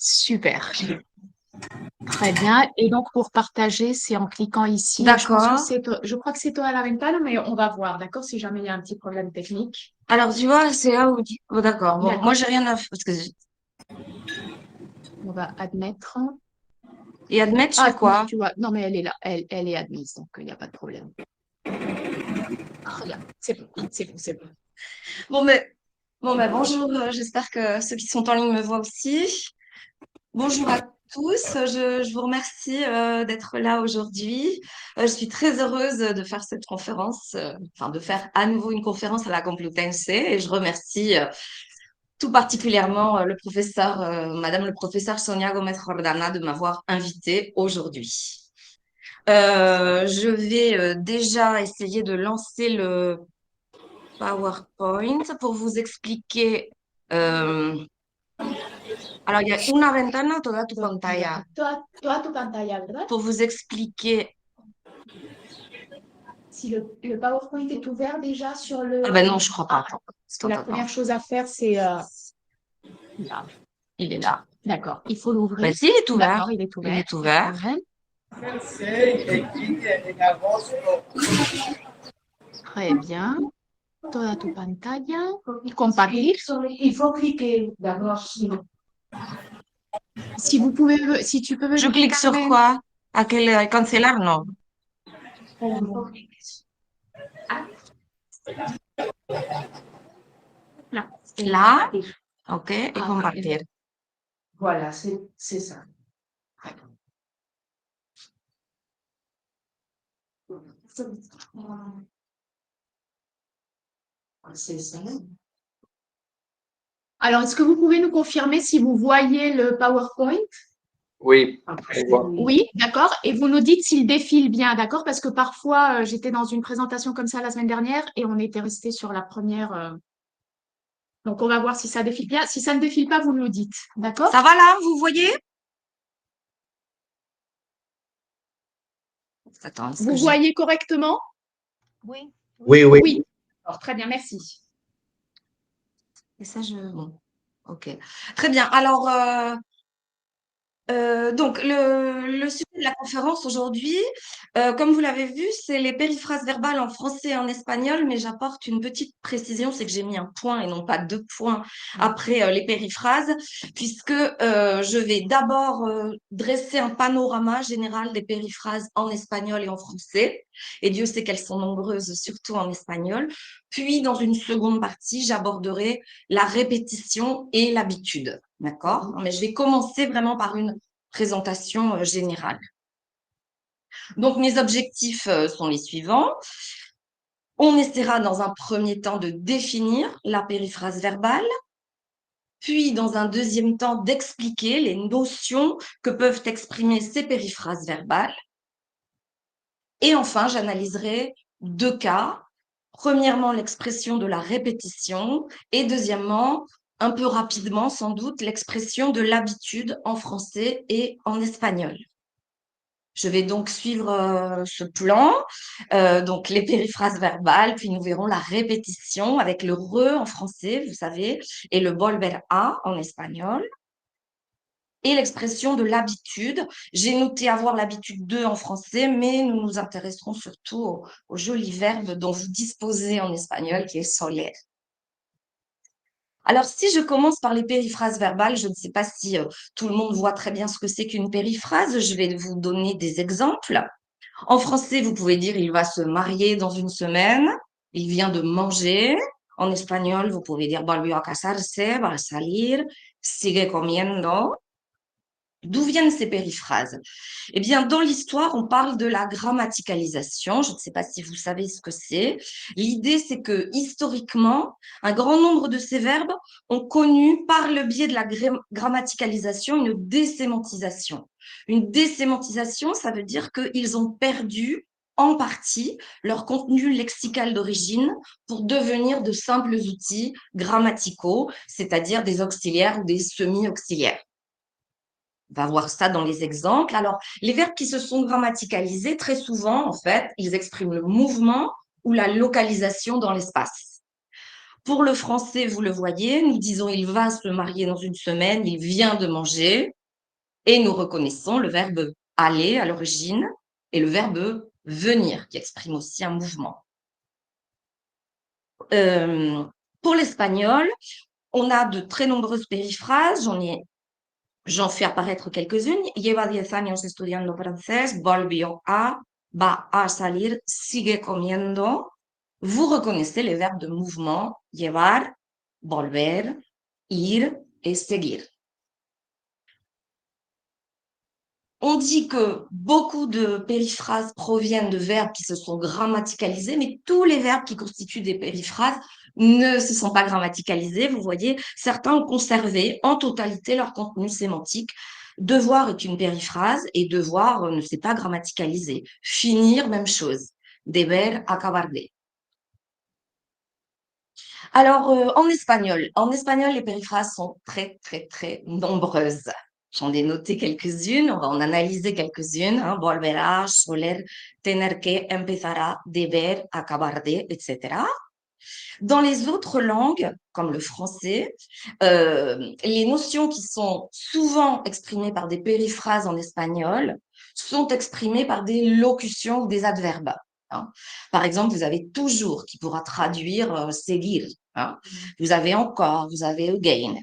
Super. Très bien. Et donc, pour partager, c'est en cliquant ici. Et D'accord. je crois que c'est toi à la ventana, mais on va voir, d'accord, si jamais il y a un petit problème technique. Alors, tu vois, c'est là où... Oh, d'accord. Bon, moi, D'accord. j'ai rien à... Parce que... On va admettre. Et admettre, je Ah fais non, quoi? tu vois, non, mais elle est là. Elle est admise, donc il n'y a pas de problème. Ah, regarde, c'est bon, c'est bon, c'est bon. Bon, bonjour. J'espère que ceux qui sont en ligne me voient aussi. Bonjour à tous. Je vous remercie d'être là aujourd'hui. Je suis très heureuse de faire cette conférence, enfin de faire à nouveau une conférence à la Complutense. Et je remercie tout particulièrement le professeur, Madame le professeur Sonia Gomez Jordana de m'avoir invitée aujourd'hui. Je vais déjà essayer de lancer le PowerPoint pour vous expliquer. euh, alors, il y a una ventana toda tu Donc, il y a pantalla. toi, tu pantalla, ¿verdad? Pour vous expliquer. Si le PowerPoint est ouvert déjà sur Ah le... ben non, je crois pas. Ah, Attends, parce que la attends. première chose à faire, c'est... là. Il est là. D'accord, il faut l'ouvrir. Ben si, il est ouvert. D'accord, il est Il ouvert, est pas de ouvert. problème. Très bien. Toda tu pantalla. Compartir. Il faut cliquer d'abord sur... Si vous pouvez, si tu peux Je vérifier, clique sur Carmen. quoi? À quel cancelar? Non. Il faut cliquer sur... Ah, là. Là, ok, et Ah, compartir. voilà, c'est ça. C'est ça. Alors, est-ce que vous pouvez nous confirmer si vous voyez le PowerPoint? Oui, on voit. Oui, d'accord. Et vous nous dites s'il défile bien, d'accord? Parce que parfois, j'étais dans une présentation comme ça la semaine dernière et on était resté sur la première. Donc, on va voir si ça défile bien. Si ça ne défile pas, vous nous le dites, d'accord? Ça va là, vous voyez? Attends, est-ce que Vous j'ai... voyez correctement? Oui. Oui, oui. Oui. Alors, très bien, merci. Et ça, je... Bon, ok. Très bien. Alors, donc, le sujet de la conférence aujourd'hui, comme vous l'avez vu, c'est les périphrases verbales en français et en espagnol, mais j'apporte une petite précision, c'est que j'ai mis un point et non pas deux points après les périphrases, puisque je vais d'abord dresser un panorama général des périphrases en espagnol et en français, et Dieu sait qu'elles sont nombreuses, surtout en espagnol. Puis, dans une seconde partie, j'aborderai la répétition et l'habitude. D'accord? Mais je vais commencer vraiment par une présentation générale. Donc, mes objectifs sont les suivants. On essaiera dans un premier temps de définir la périphrase verbale, puis dans un deuxième temps d'expliquer les notions que peuvent exprimer ces périphrases verbales. Et enfin, j'analyserai deux cas. Premièrement, l'expression de la répétition et deuxièmement, un peu rapidement sans doute, l'expression de l'habitude en français et en espagnol. Je vais donc suivre ce plan, donc les périphrases verbales, puis nous verrons la répétition avec le re en français, vous savez, et le volver a en espagnol. Et l'expression de l'habitude. J'ai noté avoir l'habitude de en français, mais nous nous intéresserons surtout au joli verbe dont vous disposez en espagnol, qui est soler. Alors, si je commence par les périphrases verbales, je ne sais pas si tout le monde voit très bien ce que c'est qu'une périphrase. Je vais vous donner des exemples. En français, vous pouvez dire il va se marier dans une semaine, il vient de manger. En espagnol, vous pouvez dire volvió a casarse, va a salir, sigue comiendo. D'où viennent ces périphrases? Eh bien, dans l'histoire, on parle de la grammaticalisation. Je ne sais pas si vous savez ce que c'est. L'idée, c'est que historiquement, un grand nombre de ces verbes ont connu, par le biais de la grammaticalisation, une désémantisation. Une désémantisation, ça veut dire qu'ils ont perdu en partie leur contenu lexical d'origine pour devenir de simples outils grammaticaux, c'est-à-dire des auxiliaires ou des semi-auxiliaires. On va voir ça dans les exemples. Alors, les verbes qui se sont grammaticalisés, très souvent, en fait, ils expriment le mouvement ou la localisation dans l'espace. Pour le français, vous le voyez, nous disons il va se marier dans une semaine, il vient de manger, et nous reconnaissons le verbe aller à l'origine et le verbe venir qui exprime aussi un mouvement. Pour l'espagnol, on a de très nombreuses périphrases, j'en fais apparaître quelques-unes. Lleva 10 años estudiando francés, volvió a, va a salir, sigue comiendo. Vous reconnaissez les verbes de mouvement, llevar, volver, ir et seguir. On dit que beaucoup de périphrases proviennent de verbes qui se sont grammaticalisés, mais tous les verbes qui constituent des périphrases ne se sont pas grammaticalisés. Vous voyez, certains ont conservé en totalité leur contenu sémantique. Devoir est une périphrase et devoir ne s'est pas grammaticalisé. Finir, même chose. Deber, acabar de. Alors, en espagnol, les périphrases sont très, très, très nombreuses. J'en ai noté quelques-unes, on va en analyser quelques-unes. Hein. Volverá, soler, tener que, empezará, deber, acabar de, etc. Dans les autres langues, comme le français, les notions qui sont souvent exprimées par des périphrases en espagnol sont exprimées par des locutions ou des adverbes. Hein. Par exemple, vous avez toujours qui pourra traduire seguir. Hein. Vous avez encore, vous avez again.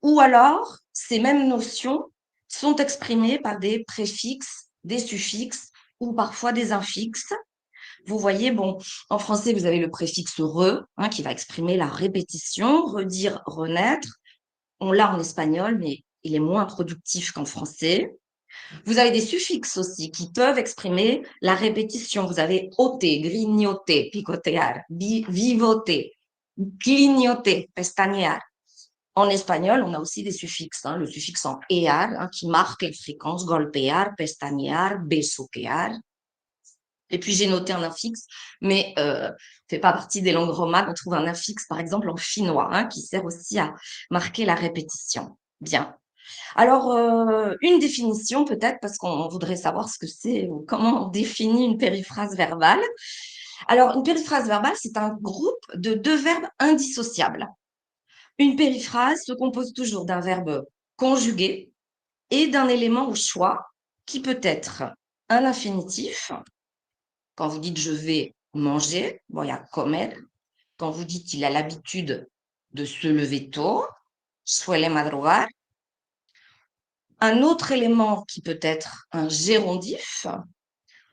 Ou alors, ces mêmes notions sont exprimées par des préfixes, des suffixes ou parfois des infixes. Vous voyez, bon, en français, vous avez le préfixe re, hein, qui va exprimer la répétition, redire, renaître. On l'a en espagnol, mais il est moins productif qu'en français. Vous avez des suffixes aussi qui peuvent exprimer la répétition. Vous avez ôter, grignoter, picotear, vivoter, clignoter, pestañear. En espagnol, on a aussi des suffixes, hein, le suffixe en ear, hein, qui marque la fréquence, golpear, pestañear, besuquear. Et puis, j'ai noté un infix, mais fait pas partie des langues romanes. On trouve un infix, par exemple, en finnois, hein, qui sert aussi à marquer la répétition. Bien. Alors, une définition peut-être, parce qu'on voudrait savoir ce que c'est ou comment on définit une périphrase verbale. Alors, une périphrase verbale, c'est un groupe de deux verbes indissociables. Une périphrase se compose toujours d'un verbe conjugué et d'un élément au choix qui peut être un infinitif. Quand vous dites « je vais manger », bon, il y a « comer ». Quand vous dites « il a l'habitude de se lever tôt », suele madrugar. Un autre élément qui peut être un gérondif.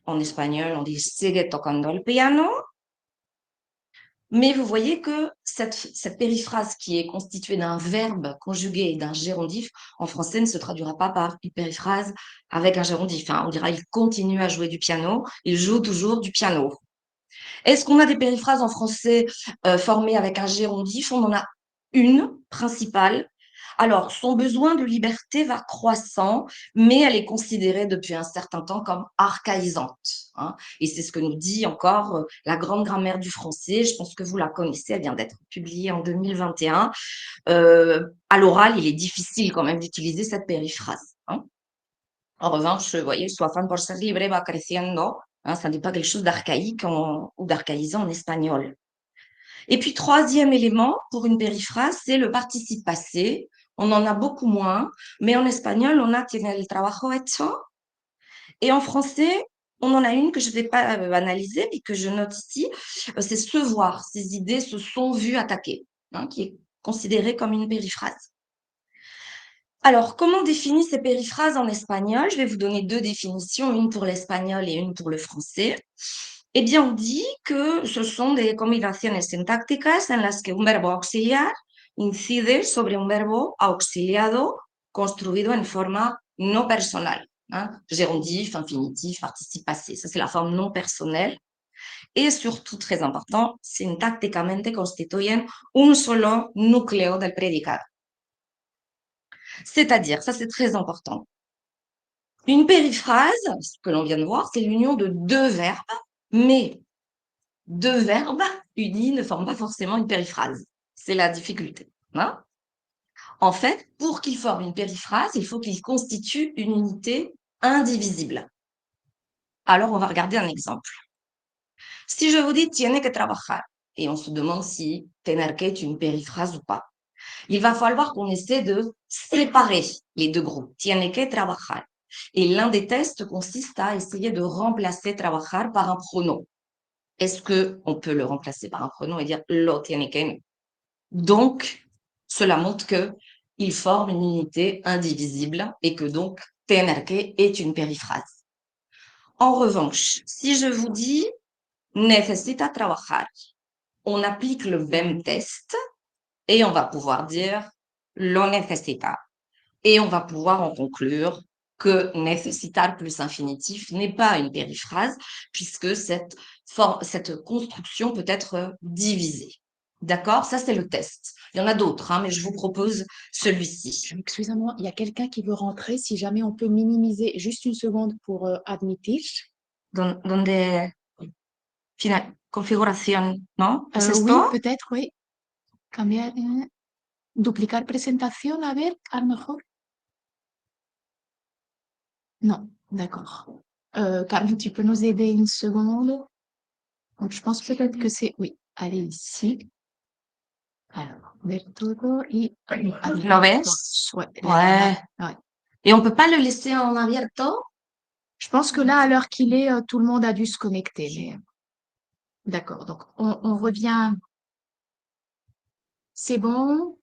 En espagnol, on dit « sigue tocando el piano ». Mais vous voyez que cette périphrase qui est constituée d'un verbe conjugué et d'un gérondif, en français, ne se traduira pas par une périphrase avec un gérondif. Hein. On dira « il continue à jouer du piano », il joue toujours du piano. Est-ce qu'on a des périphrases en français formées avec un gérondif? On en a une principale. Alors, son besoin de liberté va croissant, mais elle est considérée depuis un certain temps comme archaïsante. Hein. Et c'est ce que nous dit encore la grande grammaire du français. Je pense que vous la connaissez, elle vient d'être publiée en 2021. À l'oral, il est difficile quand même d'utiliser cette périphrase. Hein. En revanche, vous voyez, su afán por ser libre va creciendo. Hein, ça n'est pas quelque chose d'archaïque ou d'archaïsant en espagnol. Et puis, troisième élément pour une périphrase, c'est le participe passé. On en a beaucoup moins, mais en espagnol, on a tiene el trabajo hecho. Et en français, on en a une que je ne vais pas analyser, mais que je note ici, c'est se voir. Ces idées se sont vues attaquer, hein, qui est considérée comme une périphrase. Alors, comment on définit ces périphrases en espagnol? Je vais vous donner deux définitions, une pour l'espagnol et une pour le français. Eh bien, on dit que ce sont des combinaciones sintácticas en las que un verbo auxiliar incide sobre un verbo auxiliado construido en forma no personal. Hein? Gérondif, infinitif, participe passé. Ça, c'est la forme non personnelle. Et surtout, très important, sintácticamente constituyen un solo núcleo del predicado. C'est-à-dire, ça c'est très important. Une périphrase, ce que l'on vient de voir, c'est l'union de deux verbes, mais deux verbes unis ne forment pas forcément une périphrase. C'est la difficulté. Hein? En fait, pour qu'ils forment une périphrase, il faut qu'ils constituent une unité indivisible. Alors, on va regarder un exemple. Si je vous dis « tiene que trabajar », et on se demande si tener que est une périphrase ou pas. Il va falloir qu'on essaie de séparer les deux groupes. Tiene que trabajar. Et l'un des tests consiste à essayer de remplacer trabajar par un pronom. Est-ce qu'on peut le remplacer par un pronom et dire lo tiene que? Donc, cela montre qu'il forme une unité indivisible et que donc tener que est une périphrase. En revanche, si je vous dis necesita trabajar, on applique le même test et on va pouvoir dire lo necesita. Et on va pouvoir en conclure que necesitar plus infinitif n'est pas une périphrase puisque cette construction peut être divisée. D'accord? Ça, c'est le test. Il y en a d'autres, hein, mais je vous propose celui-ci. Excusez-moi, il y a quelqu'un qui veut rentrer. Si jamais on peut minimiser juste une seconde pour admitir. Donde final, configuración, ¿no? ¿Es Oui, esto? peut-être, oui. Cambiar, duplicar presentación, a ver, a lo mejor. Non, d'accord. Carmen, tu peux nous aider une seconde? Donc, je pense peut-être que c'est... Oui, allez ici. Alors, ver todo y... ¿Lo ves? Ouais. Ouais. Ouais. Et on peut pas le laisser en abierto? Je pense que là, à l'heure qu'il est, tout le monde a dû se connecter. Mais... D'accord, donc on revient. C'est bon.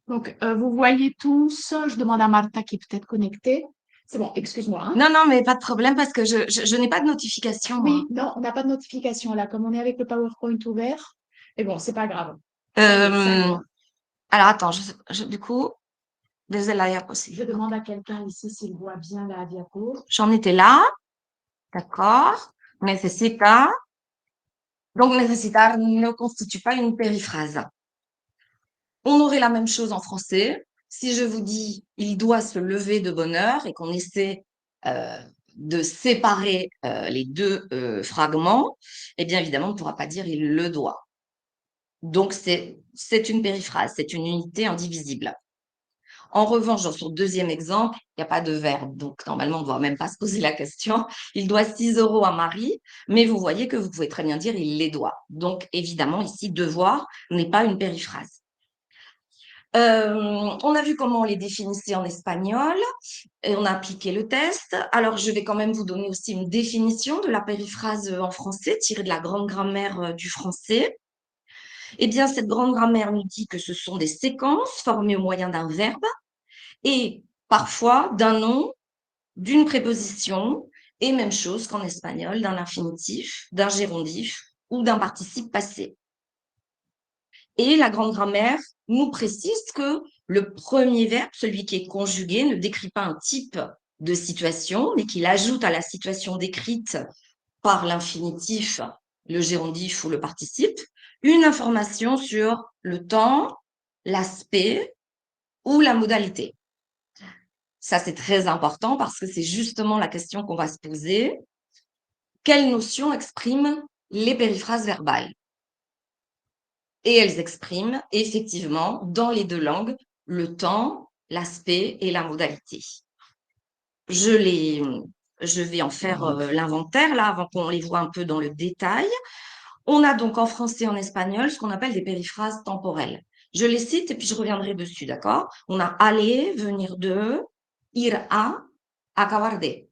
Donc, vous voyez tous. Je demande à Martha qui est peut-être connectée. C'est bon, excuse-moi. Hein. Non, non, mais pas de problème parce que je n'ai pas de notification. Oui, non, on n'a pas de notification là, comme on est avec le PowerPoint ouvert. Mais bon, c'est pas grave. Alors, attends, du coup, desde la diapositive. Je demande à quelqu'un ici s'il voit bien la diapo. J'en étais là. D'accord. Necesita. Donc, necesitar ne constitue pas une périphrase. On aurait la même chose en français. Si je vous dis « il doit se lever de bonne heure » et qu'on essaie de séparer les deux fragments, eh bien, évidemment, on ne pourra pas dire « il le doit ». Donc, c'est une périphrase, c'est une unité indivisible. En revanche, dans son deuxième exemple, il n'y a pas de verbe. Donc, normalement, on ne doit même pas se poser la question. Il doit 6 € à Marie, mais vous voyez que vous pouvez très bien dire « il les doit ». Donc, évidemment, ici, devoir n'est pas une périphrase. On a vu comment on les définissait en espagnol et on a appliqué le test. Alors, je vais quand même vous donner aussi une définition de la périphrase en français, tirée de la grande grammaire du français. Eh bien, cette grande grammaire nous dit que ce sont des séquences formées au moyen d'un verbe et parfois d'un nom, d'une préposition et même chose qu'en espagnol, d'un infinitif, d'un gérondif ou d'un participe passé. Et la grande grammaire nous précise que le premier verbe, celui qui est conjugué, ne décrit pas un type de situation, mais qu'il ajoute à la situation décrite par l'infinitif, le gérondif ou le participe, une information sur le temps, l'aspect ou la modalité. Ça, c'est très important parce que c'est justement la question qu'on va se poser. Quelles notions expriment les périphrases verbales? Et elles expriment effectivement dans les deux langues le temps, l'aspect et la modalité. Je vais en faire l'inventaire là avant qu'on les voit un peu dans le détail. On a donc en français et en espagnol ce qu'on appelle des périphrases temporelles. Je les cite et puis je reviendrai dessus, d'accord? On a aller, venir de, ir a, acabar de.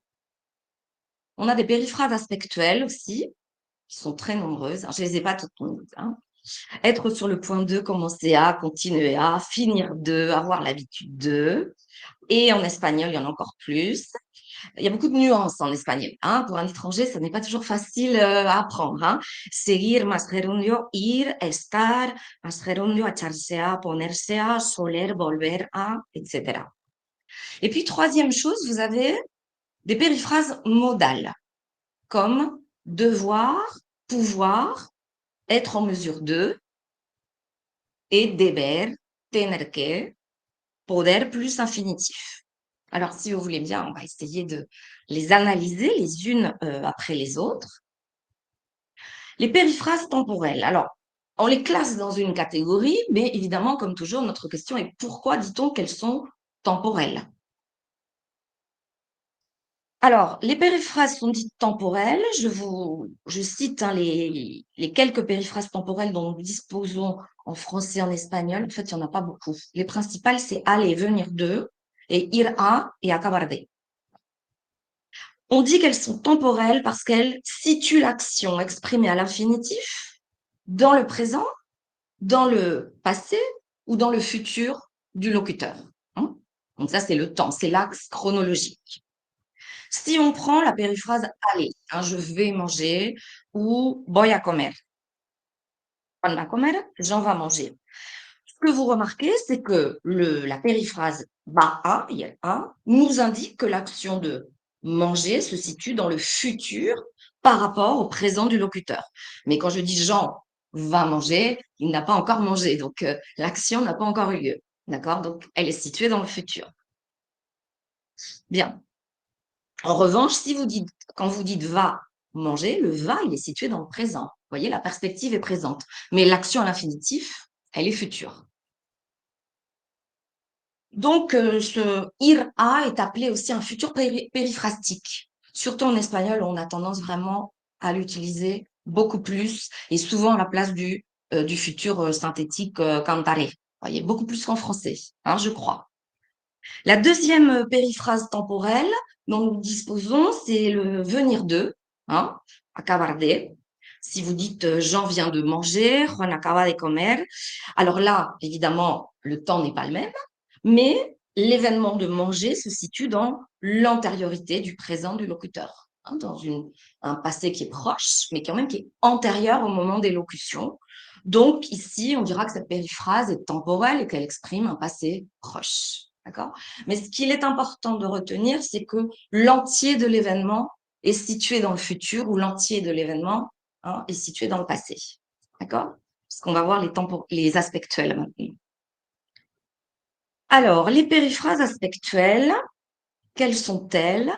On a des périphrases aspectuelles aussi, qui sont très nombreuses. Alors, je les ai pas toutes mises, hein. Être sur le point de, commencer à, continuer à, finir de, avoir l'habitude de. Et en espagnol, il y en a encore plus. Il y a beaucoup de nuances en espagnol. Hein. Pour un étranger, ça n'est pas toujours facile à apprendre. Hein. Seguir, más gerundio, ir, estar, más gerundio, echarse a, ponerse a, soler, volver a, etc. Et puis, troisième chose, vous avez des périphrases modales, comme devoir, pouvoir, être en mesure de, et deber, tener que, poder plus infinitif. Alors, si vous voulez bien, on va essayer de les analyser les unes après les autres. Les périphrases temporelles. Alors, on les classe dans une catégorie, mais évidemment, comme toujours, notre question est pourquoi dit-on qu'elles sont temporelles? Alors, les périphrases sont dites temporelles. Je cite les quelques périphrases temporelles dont nous disposons en français et en espagnol. En fait, il n'y en a pas beaucoup. Les principales, c'est aller, venir de, et ir a et acabar de. On dit qu'elles sont temporelles parce qu'elles situent l'action exprimée à l'infinitif dans le présent, dans le passé ou dans le futur du locuteur. Hein. Donc ça, c'est le temps, c'est l'axe chronologique. Si on prend la périphrase aller, hein, je vais manger ou voy a comer. Van a comer, Jean va manger. Ce que vous remarquez, c'est que la périphrase va a, nous indique que l'action de manger se situe dans le futur par rapport au présent du locuteur. Mais quand je dis Jean va manger, il n'a pas encore mangé, donc l'action n'a pas encore eu lieu. D'accord? Donc elle est située dans le futur. Bien. En revanche, quand vous dites va manger, le va, il est situé dans le présent. Vous voyez, la perspective est présente. Mais l'action à l'infinitif, elle est future. Donc, ce ir a est appelé aussi un futur périphrastique. Surtout en espagnol, on a tendance vraiment à l'utiliser beaucoup plus et souvent à la place du futur synthétique cantare. Vous voyez, beaucoup plus qu'en français, hein, je crois. La deuxième périphrase temporelle dont nous disposons, c'est le venir de, hein, acabar de. Si vous dites Jean vient de manger, Juan acaba de comer. Alors là, évidemment, le temps n'est pas le même, mais l'événement de manger se situe dans l'antériorité du présent du locuteur, hein, dans un passé qui est proche, mais quand même qui est antérieur au moment d'élocution. Donc ici, on dira que cette périphrase est temporelle et qu'elle exprime un passé proche. D'accord ? Mais ce qu'il est important de retenir, c'est que l'entier de l'événement est situé dans le futur ou l'entier de l'événement est situé dans le passé. D'accord ? Parce qu'on va voir les aspectuels maintenant. Alors, les périphrases aspectuelles, quelles sont-elles?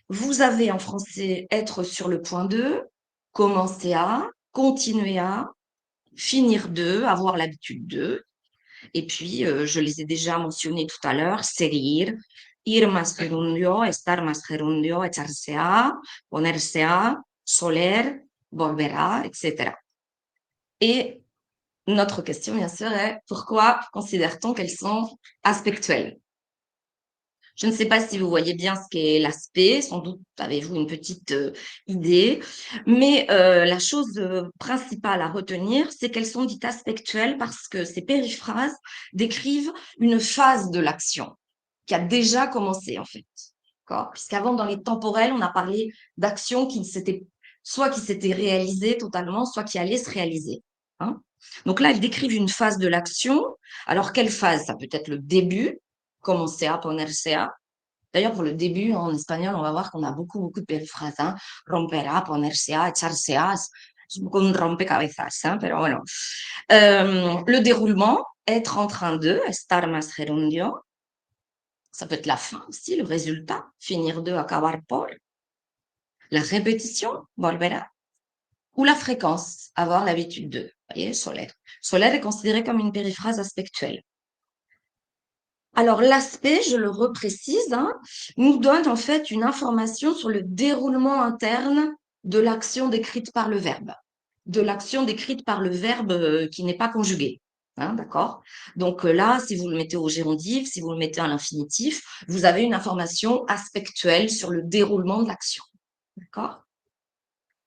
Vous avez en français être sur le point de, commencer à, continuer à, finir de, avoir l'habitude de. Et puis, je les ai déjà mentionnés tout à l'heure, seguir, ir más gerundio, estar más gerundio, echarse a, ponerse a, soler, volver a, etc. Et notre question, bien sûr, est pourquoi considère-t-on qu'elles sont aspectuelles? Je ne sais pas si vous voyez bien ce qu'est l'aspect, sans doute avez-vous une petite idée, mais la chose principale à retenir, c'est qu'elles sont dites aspectuelles parce que ces périphrases décrivent une phase de l'action qui a déjà commencé en fait. Puisqu'avant, dans les temporels, on a parlé d'actions qui s'étaient réalisées totalement, soit qui allaient se réaliser. Hein. Donc là, elles décrivent une phase de l'action. Alors, quelle phase? Ça peut être le début, commencer à, ponerse a. D'ailleurs, pour le début, en espagnol, on va voir qu'on a beaucoup de périphrases. Hein. Rompera, ponerse a, echarse a. C'est beaucoup de rompecabezas, hein, pero bueno. Le déroulement, être en train de, estar más gerundio. Ça peut être la fin aussi, le résultat, finir de, acabar por. La répétition, volverá. Ou la fréquence, avoir l'habitude de. Vous voyez, solaire. Solaire est considéré comme une périphrase aspectuelle. Alors, l'aspect, je le reprécise, hein, nous donne en fait une information sur le déroulement interne de l'action décrite par le verbe. De l'action décrite par le verbe qui n'est pas conjugué. Hein, d'accord? Donc là, si vous le mettez au gérondif, si vous le mettez à l'infinitif, vous avez une information aspectuelle sur le déroulement de l'action. D'accord?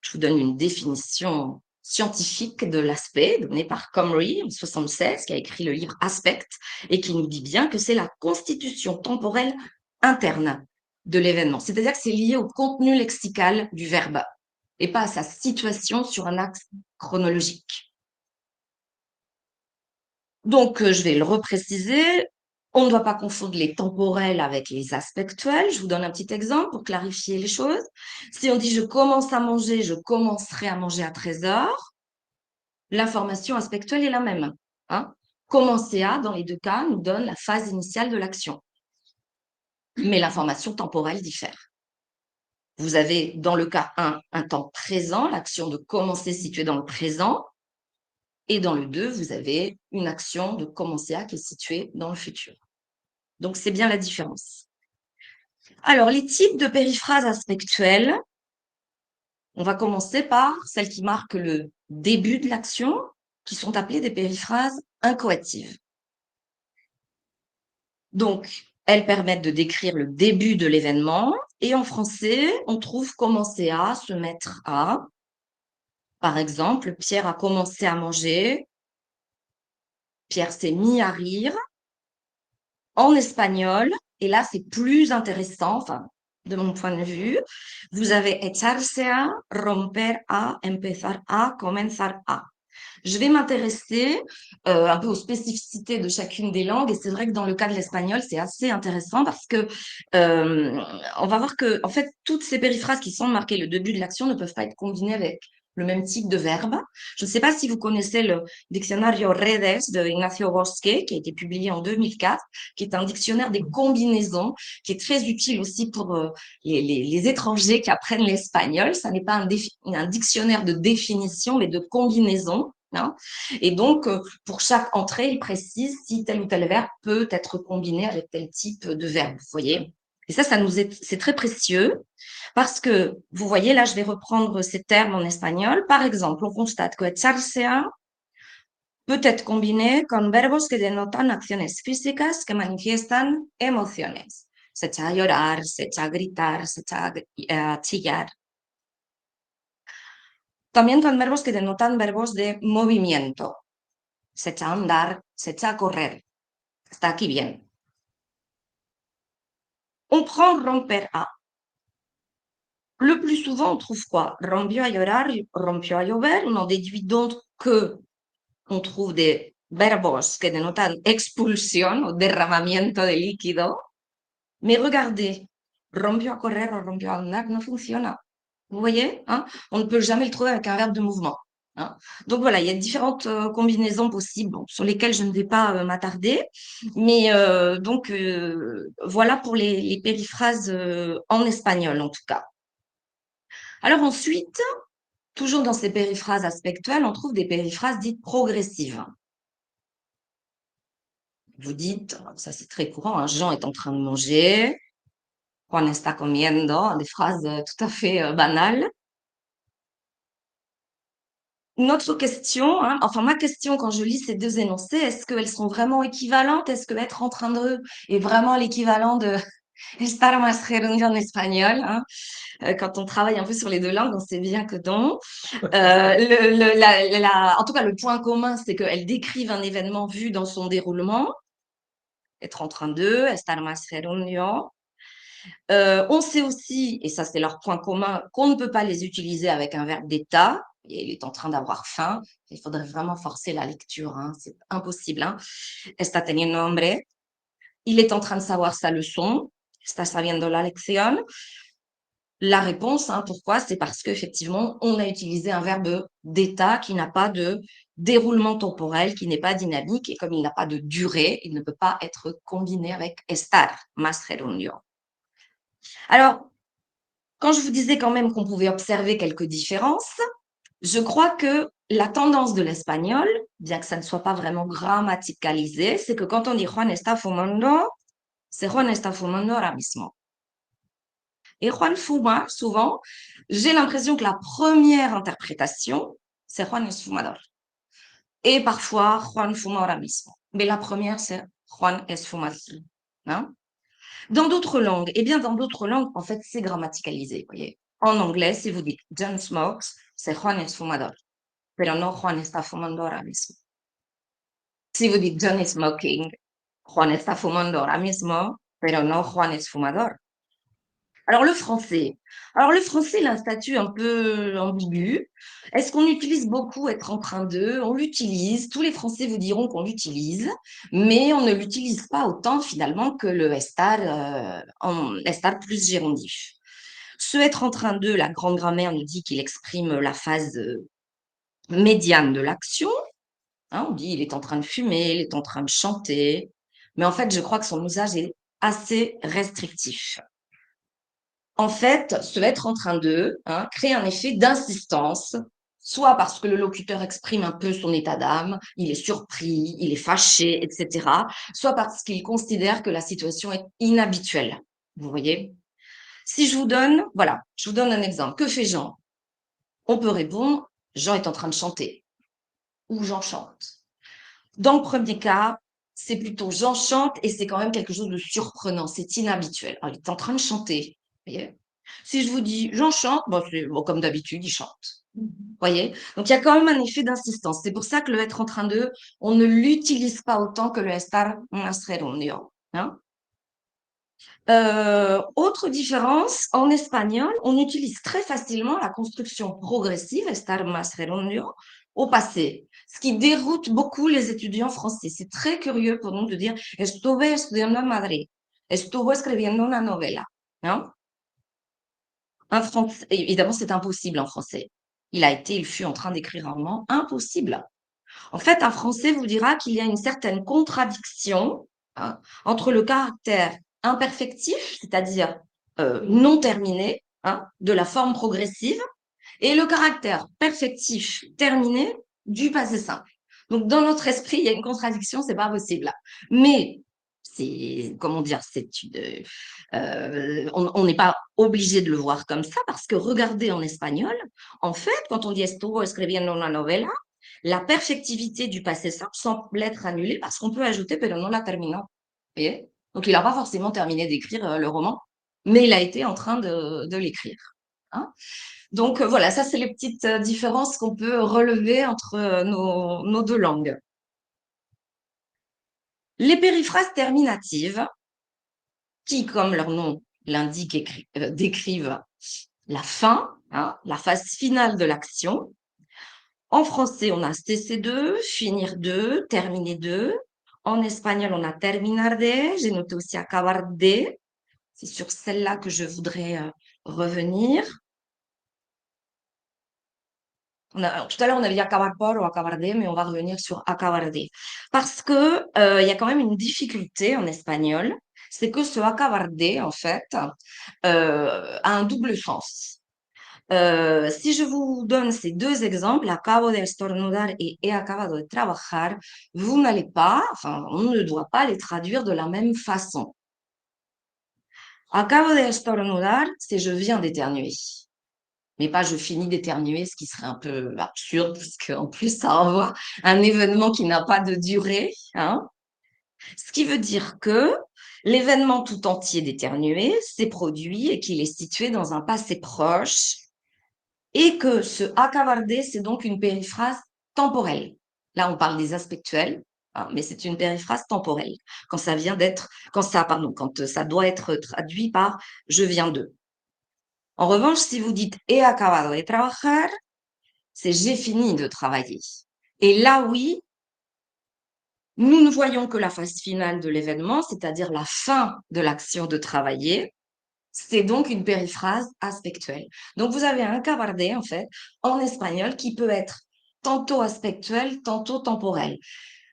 Je vous donne une définition scientifique de l'aspect donnée par Comrie en 1976, qui a écrit le livre Aspect, et qui nous dit bien que c'est la constitution temporelle interne de l'événement. C'est-à-dire que c'est lié au contenu lexical du verbe et pas à sa situation sur un axe chronologique. Donc, je vais le repréciser. On ne doit pas confondre les temporels avec les aspectuels. Je vous donne un petit exemple pour clarifier les choses. Si on dit je commence à manger, je commencerai à manger à 13h, l'information aspectuelle est la même. Hein. Commencer à, dans les deux cas, nous donne la phase initiale de l'action. Mais l'information temporelle diffère. Vous avez, dans le cas 1, un temps présent, l'action de commencer située dans le présent. Et dans le 2, vous avez une action de commencer à qui est située dans le futur. Donc, c'est bien la différence. Alors, les types de périphrases aspectuelles, on va commencer par celles qui marquent le début de l'action, qui sont appelées des périphrases incoatives. Donc, elles permettent de décrire le début de l'événement et en français, on trouve commencer à, se mettre à. Par exemple, Pierre a commencé à manger, Pierre s'est mis à rire. En espagnol, et là c'est plus intéressant, enfin, de mon point de vue, vous avez echarse a, romper a, empezar a, comenzar a. Je vais m'intéresser un peu aux spécificités de chacune des langues et c'est vrai que dans le cas de l'espagnol, c'est assez intéressant parce que on va voir que en fait toutes ces périphrases qui sont marquées le début de l'action ne peuvent pas être combinées avec le même type de verbe. Je ne sais pas si vous connaissez le Diccionario Redes de Ignacio Bosque, qui a été publié en 2004, qui est un dictionnaire des combinaisons, qui est très utile aussi pour les étrangers qui apprennent l'espagnol. Ça n'est pas un dictionnaire de définition, mais de combinaison. Hein. Et donc, pour chaque entrée, il précise si tel ou tel verbe peut être combiné avec tel type de verbe. Vous voyez? Et ça c'est très précieux parce que, vous voyez, là, je vais reprendre ces termes en espagnol. Par exemple, on constate que echarse a peut être combiné con verbos que denotan acciones físicas que manifiestan emociones. Se echa a llorar, se echa a gritar, se echa a chillar. También con verbos que denotan verbos de movimiento. Se echa a andar, se echa a correr. Está aquí bien. On prend romper a. Le plus souvent, on trouve quoi? Rompió a llorar, rompió a llover. On en déduit donc que on trouve des verbos que denotan expulsión o derramamiento de líquido. Mais regardez, rompió a correr o rompió a andar no funciona. Vous voyez, hein? On ne peut jamais le trouver avec un verbe de mouvement. Hein. Donc voilà, il y a différentes combinaisons possibles bon, sur lesquelles je ne vais pas m'attarder. Mais donc voilà pour les périphrases en espagnol en tout cas. Alors ensuite, toujours dans ces périphrases aspectuelles, on trouve des périphrases dites progressives. Vous dites, ça c'est très courant, hein, Jean est en train de manger, Juan está comiendo, des phrases tout à fait banales. Notre question, hein, enfin ma question quand je lis ces deux énoncés, est-ce qu'elles sont vraiment équivalentes? Est-ce que être en train de est vraiment l'équivalent de estar más gerundio en espagnol, hein? Quand on travaille un peu sur les deux langues, on sait bien que non. En tout cas, le point commun, c'est qu'elles décrivent un événement vu dans son déroulement. Être en train de, estar más gerundio. On sait aussi, et ça c'est leur point commun, qu'on ne peut pas les utiliser avec un verbe d'état. Il est en train d'avoir faim. Il faudrait vraiment forcer la lecture. Hein. C'est impossible. Hein. Está teniendo hambre. Il est en train de savoir sa leçon. Está sabiendo la lección. La réponse, hein, pourquoi? C'est parce qu'effectivement, on a utilisé un verbe d'état qui n'a pas de déroulement temporel, qui n'est pas dynamique. Et comme il n'a pas de durée, il ne peut pas être combiné avec estar, más gerundio. Alors, quand je vous disais quand même qu'on pouvait observer quelques différences, je crois que la tendance de l'espagnol, bien que ça ne soit pas vraiment grammaticalisé, c'est que quand on dit Juan está fumando, c'est Juan está fumando ahora mismo. Et Juan fuma, souvent, j'ai l'impression que la première interprétation, c'est Juan es fumador. Et parfois, Juan fuma ahora mismo. Mais la première, c'est Juan es fumador. Hein? Dans d'autres langues, eh bien, dans d'autres langues, en fait, c'est grammaticalisé, vous voyez. En anglais, si vous dites John smokes, c'est Juan es fumador. Pero no Juan está fumando ahora mismo. Si vous dites John is smoking, Juan está fumando ahora mismo, pero no Juan es fumador. Alors le français. Alors le français, il a un statut un peu ambigu. Est-ce qu'on utilise beaucoup être en train de? On l'utilise. Tous les Français vous diront qu'on l'utilise, mais on ne l'utilise pas autant finalement que le estar, en estar plus gérondif. Ce être en train de, la grande grammaire nous dit qu'il exprime la phase médiane de l'action. Hein, on dit il est en train de fumer, il est en train de chanter. Mais en fait, je crois que son usage est assez restrictif. En fait, se être en train de crée un effet d'insistance, soit parce que le locuteur exprime un peu son état d'âme, il est surpris, il est fâché, etc., soit parce qu'il considère que la situation est inhabituelle. Vous voyez? Si je vous donne, voilà, je vous donne un exemple. Que fait Jean? On peut répondre, Jean est en train de chanter ou Jean chante. Dans le premier cas, c'est plutôt Jean chante et c'est quand même quelque chose de surprenant, c'est inhabituel. Alors, il est en train de chanter, vous voyez? Si je vous dis Jean chante, bon, comme d'habitude, il chante. Vous voyez? Donc, il y a quand même un effet d'insistance. C'est pour ça que le être en train de, on ne l'utilise pas autant que le estar más gerundio, hein? Autre différence, en espagnol, on utilise très facilement la construction progressive, estar más gerundio, au passé, ce qui déroute beaucoup les étudiants français. C'est très curieux pour nous de dire estuve estudiando en Madrid, estuvo escribiendo una novela. Hein? Évidemment, c'est impossible en français. Il fut en train d'écrire un roman, impossible. En fait, un Français vous dira qu'il y a une certaine contradiction, hein, entre le caractère imperfectif, c'est-à-dire non terminé, hein, de la forme progressive, et le caractère perfectif terminé du passé simple. Donc, dans notre esprit, il y a une contradiction, c'est pas possible. Mais c'est, comment dire, on n'est pas obligé de le voir comme ça parce que regardez en espagnol, en fait, quand on dit estuvo escribiendo una novela, la perfectivité du passé simple semble être annulée parce qu'on peut ajouter pero no la terminó. Vous voyez? Donc, il n'a pas forcément terminé d'écrire le roman, mais il a été en train de l'écrire. Hein. Donc, voilà, ça, c'est les petites différences qu'on peut relever entre nos deux langues. Les périphrases terminatives, qui, comme leur nom l'indique, décrivent la fin, hein, la phase finale de l'action. En français, on a cesser de, finir de, terminer de. En espagnol, on a terminar de. J'ai noté aussi acabar de. C'est sur celle-là que je voudrais revenir. Tout à l'heure, on avait dit acabar por ou acabar de, mais on va revenir sur acabar de. Parce que il y a quand même une difficulté en espagnol, c'est que ce acabar de, en fait, a un double sens. Si je vous donne ces deux exemples, acabo de estornudar et he acabado de trabajar, vous n'allez pas, enfin, on ne doit pas les traduire de la même façon. Acabo de estornudar, c'est je viens d'éternuer. Mais pas je finis d'éternuer, ce qui serait un peu absurde, parce qu'en plus, ça envoie un événement qui n'a pas de durée. Hein. Ce qui veut dire que l'événement tout entier d'éternuer s'est produit et qu'il est situé dans un passé proche, et que ce acabar de, c'est donc une périphrase temporelle. Là, on parle des aspectuels, hein, mais c'est une périphrase temporelle. Quand ça doit être traduit par je viens de. En revanche, si vous dites he acabado de trabajar, c'est j'ai fini de travailler. Et là, oui, nous ne voyons que la phase finale de l'événement, c'est-à-dire la fin de l'action de travailler. C'est donc une périphrase aspectuelle. Donc, vous avez un acabar de, en fait, en espagnol, qui peut être tantôt aspectuel, tantôt temporel.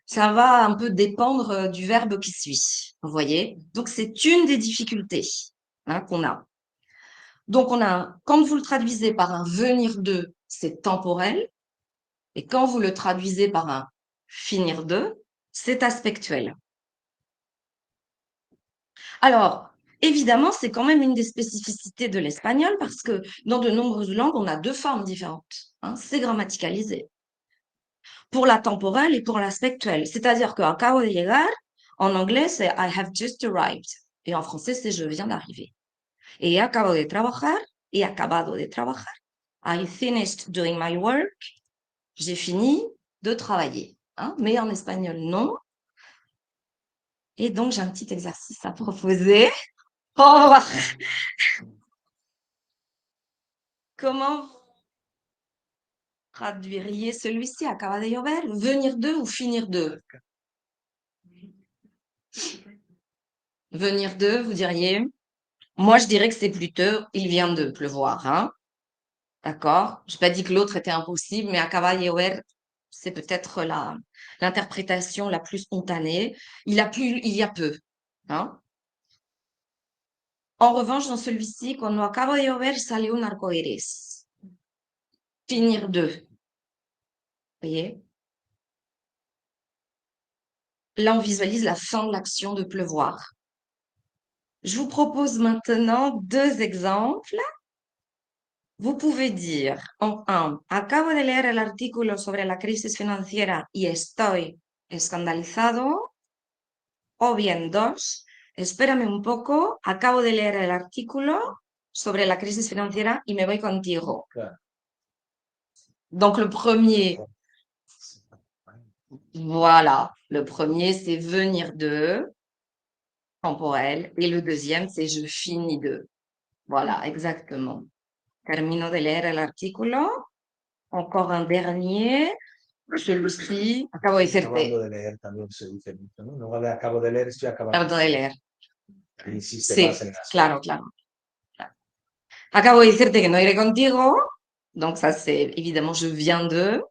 Ça va un peu dépendre du verbe qui suit, vous voyez. Donc, c'est une des difficultés hein, qu'on a. Donc, quand vous le traduisez par un venir de, c'est temporel. Et quand vous le traduisez par un finir de, c'est aspectuel. Alors, évidemment, c'est quand même une des spécificités de l'espagnol parce que dans de nombreuses langues, on a deux formes différentes. Hein, c'est grammaticalisé. Pour la temporelle et pour l'aspectuel. C'est-à-dire que acabo de llegar, en anglais, c'est I have just arrived. Et en français, c'est je viens d'arriver. Et acabo de trabajar, et acabado de trabajar. I finished doing my work. J'ai fini de travailler. Hein, mais en espagnol, non. Et donc, j'ai un petit exercice à proposer. Oh, comment vous traduiriez celui-ci? Acaba de llover, venir de ou finir de? Venir de, vous diriez? Moi, je dirais que c'est plutôt il vient de pleuvoir. Hein? D'accord? Je n'ai pas dit que l'autre était impossible, mais acaba de llover, c'est peut-être l'interprétation la plus spontanée. Il y a peu. Hein? En revanche, dans celui-ci, cuando acaba de llover, salió un arcoíris. Finir de. Vous voyez? Là, on visualise la fin de l'action de pleuvoir. Je vous propose maintenant 2 exemples. Vous pouvez dire en un, acabo de leer el artículo sobre la crisis financiera y estoy escandalizado. O bien 2, espérame un poco, acabo de leer el artículo sobre la crisis financiera y me voy contigo. Claro. Donc le premier, voilà, le premier c'est venir de, temporel, et le deuxième c'est je finis de. Voilà, exactement. Termino de leer el artículo. Encore un dernier, celui-ci, acabo de Acabando decirte, de leer también se dice mucho, ¿no? En lugar de acabo de leer, estoy acabando acabo de leer. Insiste Sí, más en las claro, claro. Acabo de decirte que no iré contigo, donc ça c'est évidemment je viens de.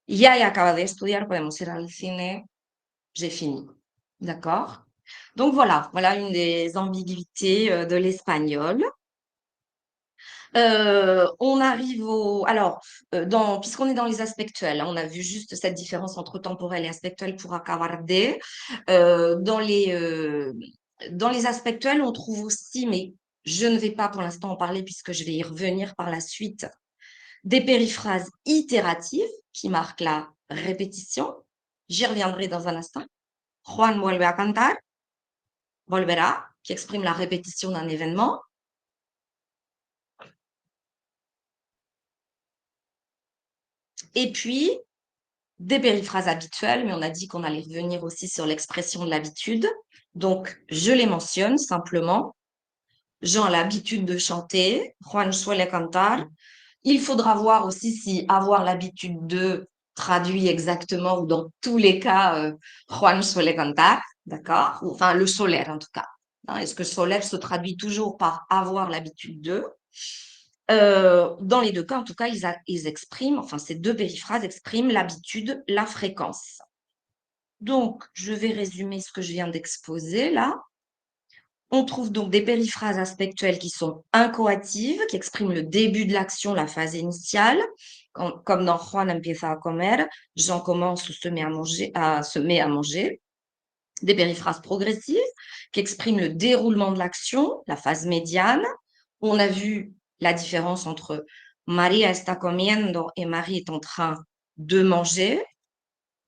Ya he acabado de estudiar, podemos ir al cine, j'ai fini. D'accord? Donc voilà, voilà une des ambiguïtés de l'espagnol. On arrive au. Alors, puisqu'on est dans les aspectuels, hein, on a vu juste cette différence entre temporel et aspectuel pour acabar de. Dans les aspectuels, on trouve aussi, mais je ne vais pas pour l'instant en parler puisque je vais y revenir par la suite, des périphrases itératives qui marquent la répétition. J'y reviendrai dans un instant. Juan vuelve a cantar, volverá, qui exprime la répétition d'un événement. Et puis, des périphrases habituelles, mais on a dit qu'on allait revenir aussi sur l'expression de l'habitude. Donc, je les mentionne simplement. Jean a l'habitude de chanter. Juan suele cantar. Il faudra voir aussi si avoir l'habitude de traduit exactement ou dans tous les cas Juan suele cantar, d'accord? Enfin, le solaire en tout cas. Hein, est-ce que solaire se traduit toujours par avoir l'habitude de? Dans les 2 cas, en tout cas, ils expriment, enfin, ces 2 périphrases expriment l'habitude, la fréquence. Donc, je vais résumer ce que je viens d'exposer là. On trouve donc des périphrases aspectuelles qui sont incoatives, qui expriment le début de l'action, la phase initiale, comme dans Juan empieza a comer, Jean commence ou se met à manger. Des périphrases progressives qui expriment le déroulement de l'action, la phase médiane. On a vu la différence entre María está comiendo et Marie est en train de manger.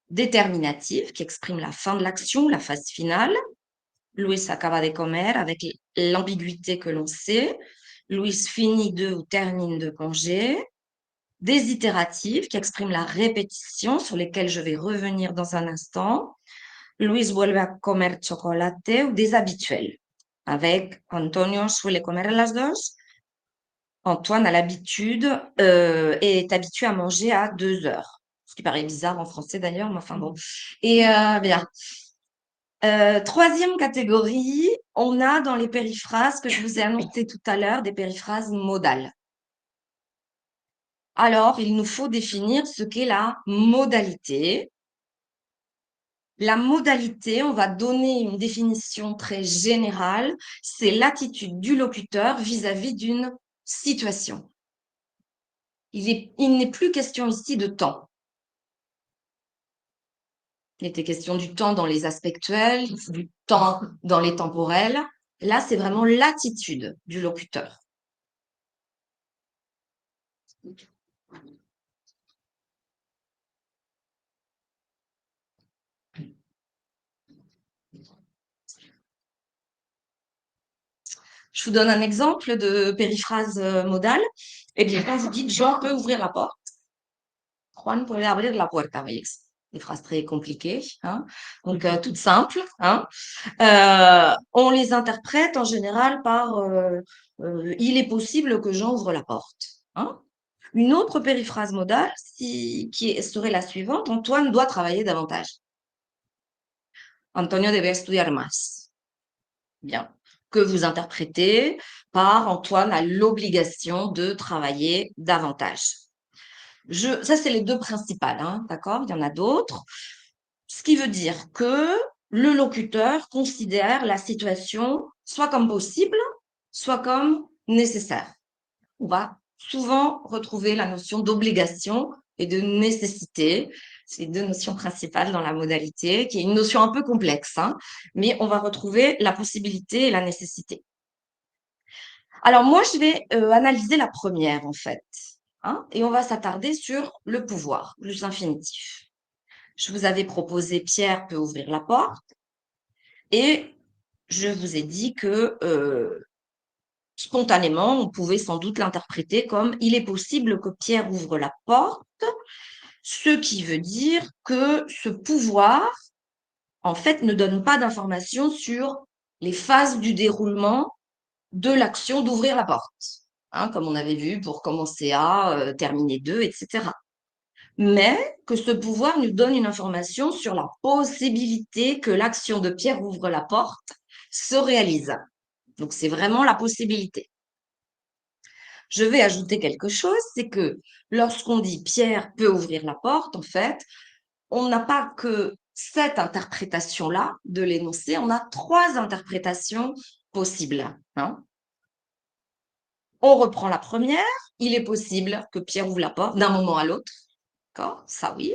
Déterminative qui exprime la fin de l'action, la phase finale. Luis acaba de comer avec l'ambiguïté que l'on sait. Luis finit de ou termine de manger. Des itératives qui expriment la répétition sur lesquelles je vais revenir dans un instant. Luis vuelve a comer chocolate ou des habituels avec Antonio suele comer a las 2. Antoine a l'habitude, est habitué à manger à 2 heures. Ce qui paraît bizarre en français d'ailleurs, mais enfin bon. Et bien. 3e catégorie, on a dans les périphrases que je vous ai annoncées tout à l'heure, des périphrases modales. Alors, il nous faut définir ce qu'est la modalité. La modalité, on va donner une définition très générale, c'est l'attitude du locuteur vis-à-vis d'une situation. Il n'est plus question ici de temps. Il était question du temps dans les aspectuels, du temps dans les temporels. Là, c'est vraiment l'attitude du locuteur. Je vous donne un exemple de périphrase modale. Eh bien, quand vous dites « Jean peut ouvrir la porte », Juan puede abrir la puerta, vous voyez, des phrases très compliquées, hein, donc toutes simples. Hein. On les interprète en général par il est possible que Jean ouvre la porte. Hein. Une autre périphrase modale serait la suivante, Antoine doit travailler davantage. Antonio debe estudiar más. Bien. Que vous interprétez par Antoine a l'obligation de travailler davantage. Ça, c'est les 2 principales, hein, d'accord? Il y en a d'autres. Ce qui veut dire que le locuteur considère la situation soit comme possible, soit comme nécessaire. On va souvent retrouver la notion d'obligation et de nécessité C'est les deux notions principales dans la modalité, qui est une notion un peu complexe, hein, mais on va retrouver la possibilité et la nécessité. Alors moi, je vais analyser la première, en fait, hein, et on va s'attarder sur le pouvoir, plus infinitif. Je vous avais proposé Pierre peut ouvrir la porte, et je vous ai dit que spontanément, on pouvait sans doute l'interpréter comme il est possible que Pierre ouvre la porte, ce qui veut dire que ce pouvoir, en fait, ne donne pas d'informations sur les phases du déroulement de l'action d'ouvrir la porte, hein, comme on avait vu pour commencer A, terminer 2, etc. Mais que ce pouvoir nous donne une information sur la possibilité que l'action de Pierre ouvre la porte se réalise. Donc, c'est vraiment la possibilité. Je vais ajouter quelque chose, c'est que lorsqu'on dit Pierre peut ouvrir la porte, en fait, on n'a pas que cette interprétation-là de l'énoncé, on a 3 interprétations possibles, hein. On reprend la première, il est possible que Pierre ouvre la porte d'un moment à l'autre, d'accord? Ça oui.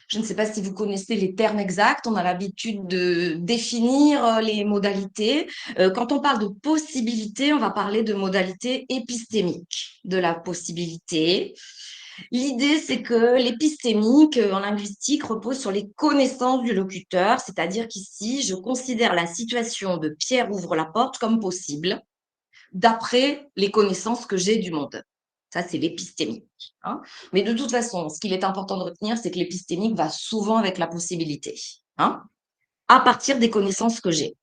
Je ne sais pas si vous connaissez les termes exacts, on a l'habitude de définir les modalités. Quand on parle de possibilité, on va parler de modalité épistémique de la possibilité. L'idée, c'est que l'épistémique en linguistique repose sur les connaissances du locuteur, c'est-à-dire qu'ici, je considère la situation de Pierre ouvre la porte comme possible d'après les connaissances que j'ai du monde. Ça, c'est l'épistémique, hein. Mais de toute façon, ce qu'il est important de retenir, c'est que l'épistémique va souvent avec la possibilité, hein, à partir des connaissances que j'ai.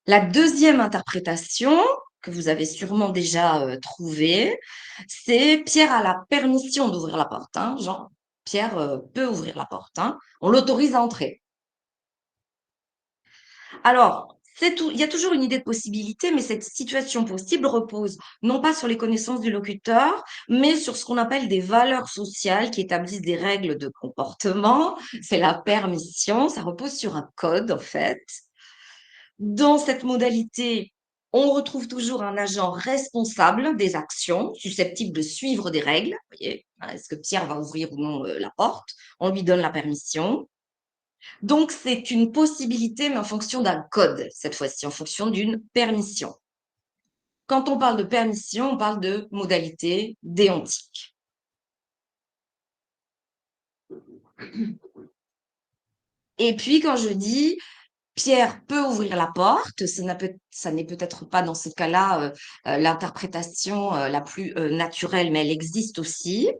La deuxième interprétation, que vous avez sûrement déjà trouvée, c'est Pierre a la permission d'ouvrir la porte, hein, genre Pierre peut ouvrir la porte, hein, on l'autorise à entrer. Alors, il y a toujours une idée de possibilité, mais cette situation possible repose non pas sur les connaissances du locuteur, mais sur ce qu'on appelle des valeurs sociales qui établissent des règles de comportement. C'est la permission, ça repose sur un code en fait. Dans cette modalité, on retrouve toujours un agent responsable des actions, susceptible de suivre des règles. Vous voyez, est-ce que Pierre va ouvrir ou non la porte? On lui donne la permission. Donc, c'est une possibilité, mais en fonction d'un code, cette fois-ci, en fonction d'une permission. Quand on parle de permission, on parle de modalité déontique. Et puis, quand je dis Pierre peut ouvrir la porte, ça n'est peut-être pas dans ce cas-là l'interprétation la plus naturelle, mais elle existe aussi.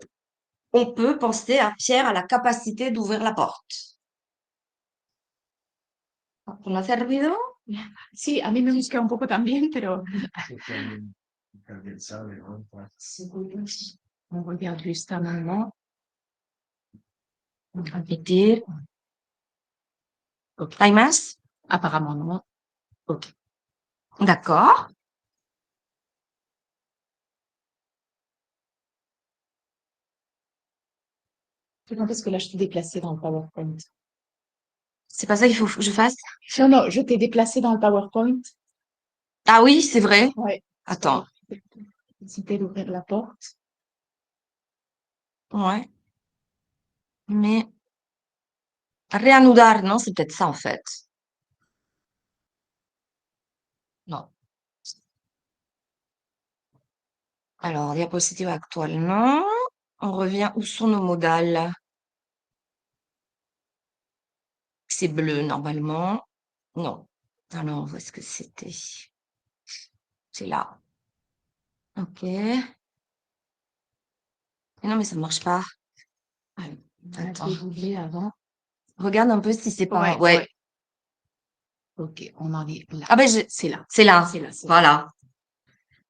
On peut penser à Pierre a la capacité d'ouvrir la porte. ¿No hace ruido? Sí, a mí me busca un poco también, pero on regarde juste un moment. On va répéter. ¿Hay más? Apparemment, non. Ok. D'accord. Parce que là, je t'ai déplacé dans le PowerPoint. C'est pas ça qu'il faut que je fasse? Non, non, je t'ai déplacé dans le PowerPoint. Ah oui, c'est vrai. Ouais. Attends. C'était d'ouvrir la porte. Ouais. Mais reanudar, non, c'est peut-être ça en fait. Non. Alors, diapositive actuelle, non. On revient, où sont nos modales? C'est bleu normalement. Non. Alors, où est-ce que c'était? C'est là. Ok. Mais non, mais ça ne marche pas. Attends. Avant. Regarde un peu si c'est pas. Ouais, Ouais. ouais. Ok, on en est là. Ah ben, C'est là. c'est là. C'est là. Voilà.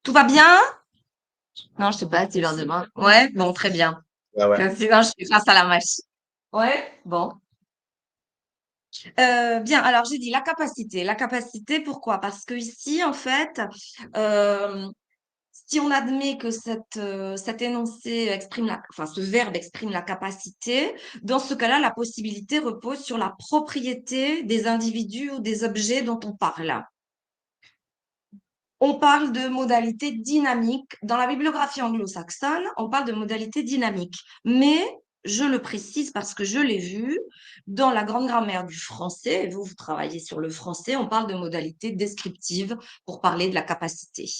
Tout va bien? Non, je sais pas, tu leur demandes. Ouais, bon, très bien. Ouais, ouais. Sinon, je suis face à la machine. Ouais, bon. Bien, alors j'ai dit la capacité. La capacité, pourquoi? Parce que ici, en fait, si on admet que cet énoncé exprime enfin, ce verbe exprime la capacité, dans ce cas-là, la possibilité repose sur la propriété des individus ou des objets dont on parle. On parle de modalité dynamique. Dans la bibliographie anglo-saxonne, on parle de modalité dynamique. Mais je le précise parce que je l'ai vu dans la grande grammaire du français, et vous, vous travaillez sur le français, on parle de modalité descriptive pour parler de la capacité.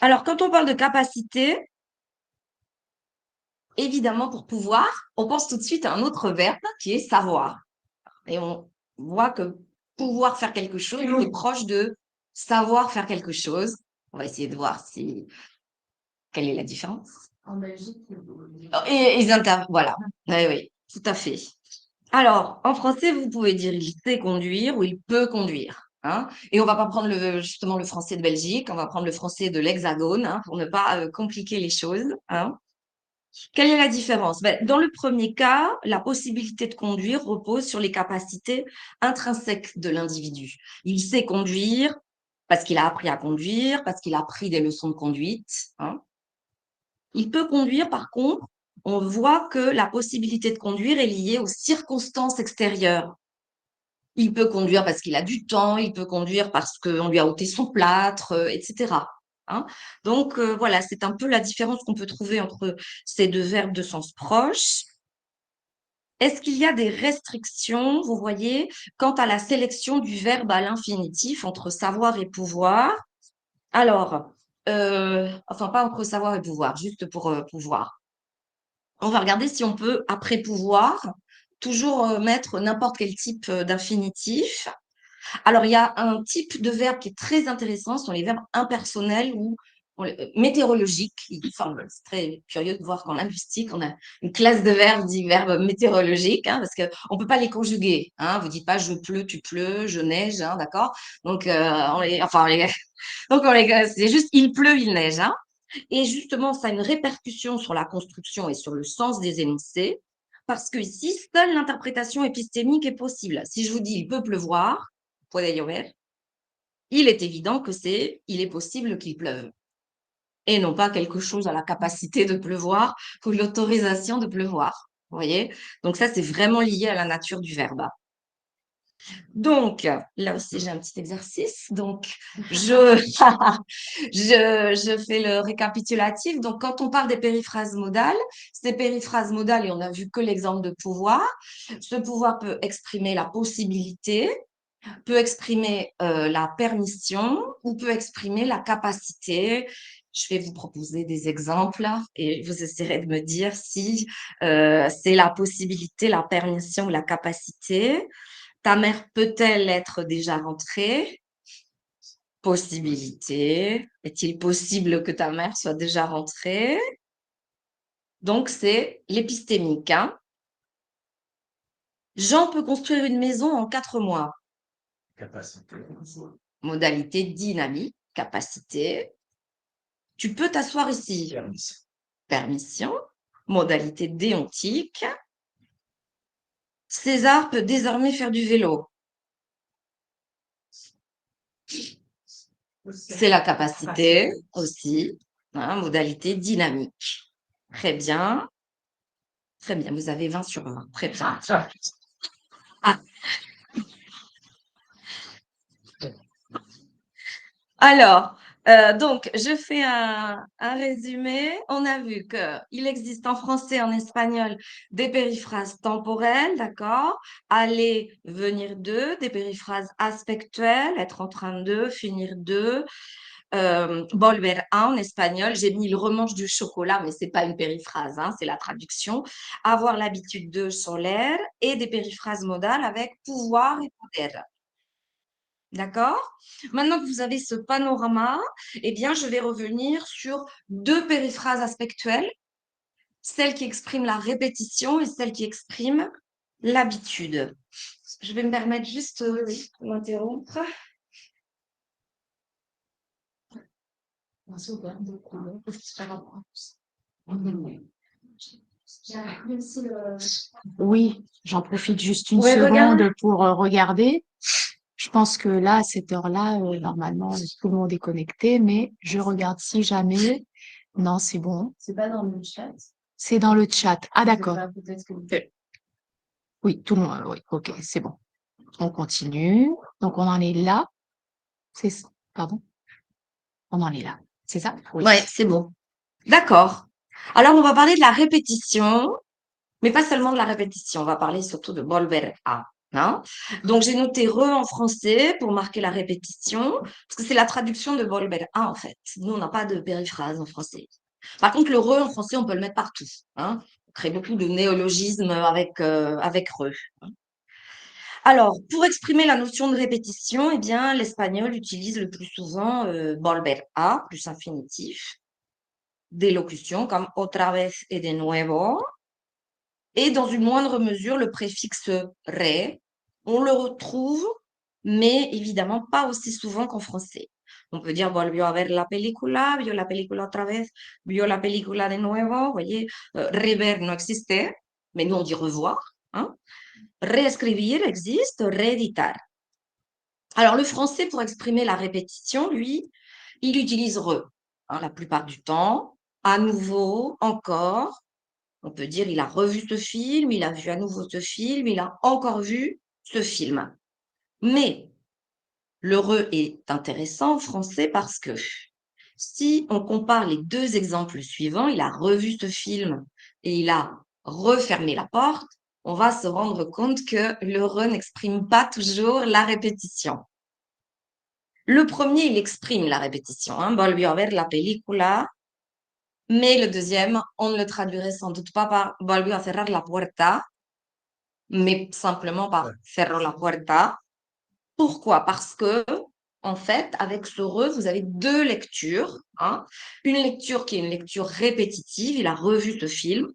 Alors, quand on parle de capacité, évidemment, pour pouvoir, on pense tout de suite à un autre verbe qui est savoir. Et on voit que pouvoir faire quelque chose est proche de savoir faire quelque chose. On va essayer de voir quelle est la différence. En Belgique. Et voilà. Oui, oui, tout à fait. Alors, en français, vous pouvez dire il sait conduire ou il peut conduire. Hein. Et on va pas prendre justement le français de Belgique, on va prendre le français de l'Hexagone hein, pour ne pas compliquer les choses. Hein. Quelle est la différence? Dans le premier cas, la possibilité de conduire repose sur les capacités intrinsèques de l'individu. Il sait conduire parce qu'il a appris à conduire, parce qu'il a pris des leçons de conduite. Hein. Il peut conduire, par contre, on voit que la possibilité de conduire est liée aux circonstances extérieures. Il peut conduire parce qu'il a du temps, il peut conduire parce qu'on lui a ôté son plâtre, etc. Hein. Donc, voilà, c'est un peu la différence qu'on peut trouver entre ces deux verbes de sens proche. Est-ce qu'il y a des restrictions, vous voyez, quant à la sélection du verbe à l'infinitif entre savoir et pouvoir? Alors, enfin, pas entre savoir et pouvoir, juste pour pouvoir. On va regarder si on peut, après pouvoir, toujours mettre n'importe quel type d'infinitif. Alors, il y a un type de verbe qui est très intéressant, ce sont les verbes impersonnels ou météorologiques. Enfin, c'est très curieux de voir qu'en linguistique, on a une classe de verbes dit verbes météorologiques, hein, parce qu'on ne peut pas les conjuguer. Hein. Vous ne dites pas je pleut, tu pleux, je neige, hein, d'accord? Donc, c'est juste il pleut, il neige. Hein. Et justement, ça a une répercussion sur la construction et sur le sens des énoncés, parce que ici, seule l'interprétation épistémique est possible. Si je vous dis il peut pleuvoir, puede llover, il est évident que il est possible qu'il pleuve. Et non pas quelque chose à la capacité de pleuvoir ou l'autorisation de pleuvoir. Vous voyez? Donc ça, c'est vraiment lié à la nature du verbe. Donc, là aussi, j'ai un petit exercice. Donc, je fais le récapitulatif. Donc, quand on parle des périphrases modales, ces périphrases modales, et on n'a vu que l'exemple de pouvoir, ce pouvoir peut exprimer la possibilité, peut exprimer la permission ou peut exprimer la capacité. Je vais vous proposer des exemples et vous essaierez de me dire si c'est la possibilité, la permission ou la capacité. Ta mère peut-elle être déjà rentrée? Possibilité. Est-il possible que ta mère soit déjà rentrée? Donc, c'est l'épistémique. Hein. Jean peut construire une maison en 4 mois. Capacité. Modalité dynamique, capacité. Tu peux t'asseoir ici. Permission. Permission. Modalité déontique. César peut désormais faire du vélo. C'est la capacité aussi. Hein, modalité dynamique. Très bien. Très bien. Vous avez 20 sur 20. Très bien. Ah. Alors, donc, je fais un résumé. On a vu qu'il existe en français et en espagnol des périphrases temporelles, d'accord? Aller, venir de, des périphrases aspectuelles, être en train de, finir de. Volver a en espagnol, j'ai mis le remanche du chocolat, mais c'est pas une périphrase, hein, c'est la traduction. Avoir l'habitude de solaire et des périphrases modales avec pouvoir et poder. D'accord? Maintenant que vous avez ce panorama, eh bien, je vais revenir sur 2 périphrases aspectuelles, celle qui exprime la répétition et celle qui exprime l'habitude. Je vais me permettre juste de m'interrompre. Oui, j'en profite juste une Ouais, regarde. seconde pour regarder. Je pense que là, à cette heure-là, normalement, tout le monde est connecté, mais je regarde si jamais. Non, c'est bon. C'est pas dans le chat. C'est dans le chat. Ah, Je sais d'accord. pas, peut-être que Oui, tout le monde. Oui, ok, c'est bon. On continue. Donc, on en est là. Pardon? On en est là. C'est ça? Oui. Ouais, c'est bon. D'accord. Alors, on va parler de la répétition, mais pas seulement de la répétition, on va parler surtout de volver a. Hein. Donc, j'ai noté re en français pour marquer la répétition, parce que c'est la traduction de volver a, en fait. Nous, on n'a pas de périphrase en français. Par contre, le re en français, on peut le mettre partout. Hein. On crée beaucoup de néologismes avec re. Alors, pour exprimer la notion de répétition, eh bien, l'espagnol utilise le plus souvent volver a, plus infinitif, des locutions comme otra vez et de nuevo, et dans une moindre mesure, le préfixe re, on le retrouve, mais évidemment pas aussi souvent qu'en français. On peut dire volvió a ver la película, vio la película otra vez, vio la película de nuevo. Vous voyez, rever no existe, mais nous on dit revoir. Hein. Reescribir existe, rééditar. Alors le français, pour exprimer la répétition, lui, il utilise re, hein, la plupart du temps, à nouveau, encore. On peut dire il a revu ce film, il a vu à nouveau ce film, il a encore vu ce film. Mais le re est intéressant en français parce que si on compare les deux exemples suivants, il a revu ce film et il a refermé la porte, on va se rendre compte que le re n'exprime pas toujours la répétition. Le premier, il exprime la répétition. Hein. Volvió a ver la película. Mais le deuxième, on ne le traduirait sans doute pas par volvió a cerrar la puerta, mais simplement par cerró la puerta. Pourquoi? Parce que, en fait, avec ce re, vous avez deux lectures. Hein. Une lecture qui est une lecture répétitive, il a revu ce film.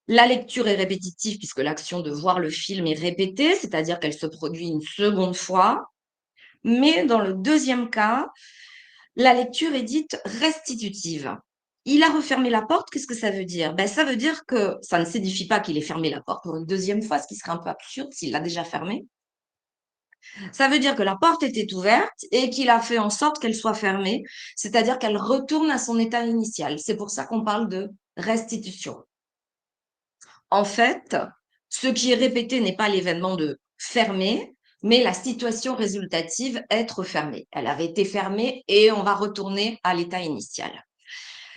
La lecture est répétitive puisque l'action de voir le film est répétée, c'est-à-dire qu'elle se produit une seconde fois. Mais dans le deuxième cas, la lecture est dite restitutive. Il a refermé la porte, qu'est-ce que ça veut dire? Ben, ça veut dire que ça ne signifie pas qu'il ait fermé la porte pour une deuxième fois, ce qui serait un peu absurde s'il l'a déjà fermée. Ça veut dire que la porte était ouverte et qu'il a fait en sorte qu'elle soit fermée, c'est-à-dire qu'elle retourne à son état initial. C'est pour ça qu'on parle de restitution. En fait, ce qui est répété n'est pas l'événement de fermer, mais la situation résultative, être fermée. Elle avait été fermée et on va retourner à l'état initial.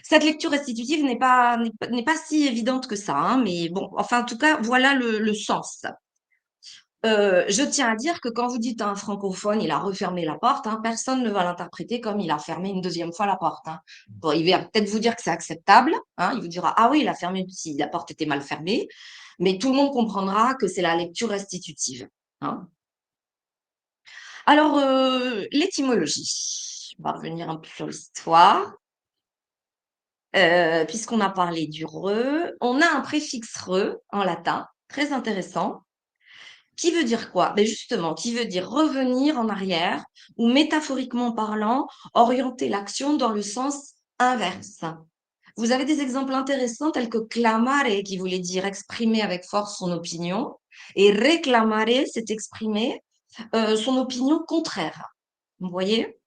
Cette lecture restitutive n'est pas si évidente que ça, hein, mais bon, enfin, en tout cas, voilà le sens. Je tiens à dire que quand vous dites à un francophone, il a refermé la porte, hein, personne ne va l'interpréter comme il a fermé une deuxième fois la porte. Hein. Bon, il va peut-être vous dire que c'est acceptable, hein, il vous dira, ah oui, il a fermé si la porte était mal fermée, mais tout le monde comprendra que c'est la lecture restitutive. Hein. Alors, l'étymologie, on va revenir un peu sur l'histoire. Puisqu'on a parlé du re, on a un préfixe re en latin, très intéressant, qui veut dire quoi? Ben justement, qui veut dire revenir en arrière ou métaphoriquement parlant, orienter l'action dans le sens inverse. Vous avez des exemples intéressants tels que clamare, qui voulait dire exprimer avec force son opinion, et reclamare, c'est exprimer son opinion contraire. Vous voyez?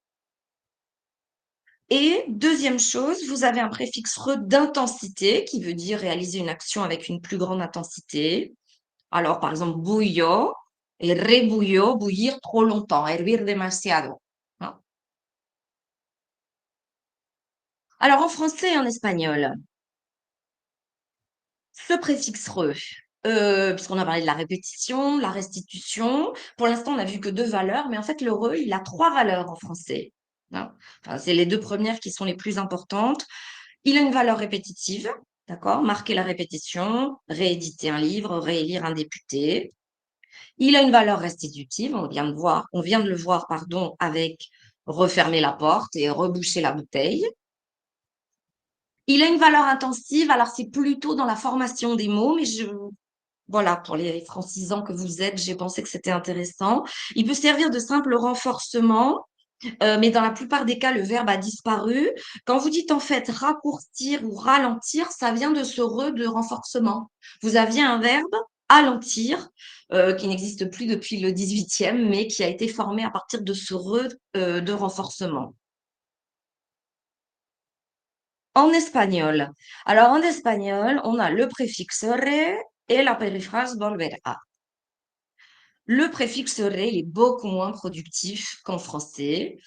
Et deuxième chose, vous avez un préfixe re d'intensité qui veut dire réaliser une action avec une plus grande intensité. Alors, par exemple, bouillot et rebouillot, bouillir trop longtemps, hervir demasiado. Hein. Alors, en français et en espagnol, ce préfixe re, puisqu'on a parlé de la répétition, de la restitution, pour l'instant, on n'a vu que deux valeurs, mais en fait, le re, il a trois valeurs en français. Hein. Enfin, c'est les deux premières qui sont les plus importantes. Il a une valeur répétitive, d'accord? Marquer la répétition, rééditer un livre, réélire un député. Il a une valeur restitutive, on vient de le voir, pardon, avec refermer la porte et reboucher la bouteille. Il a une valeur intensive, alors c'est plutôt dans la formation des mots, mais voilà, pour les francisants que vous êtes, j'ai pensé que c'était intéressant. Il peut servir de simple renforcement, mais dans la plupart des cas, le verbe a disparu. Quand vous dites en fait raccourcir ou ralentir, ça vient de ce re de renforcement. Vous aviez un verbe alentir qui n'existe plus depuis le 18e, mais qui a été formé à partir de ce re de renforcement. En espagnol. Alors en espagnol, on a le préfixe re et la périphrase volver a. Le préfixe re, il est beaucoup moins productif qu'en français,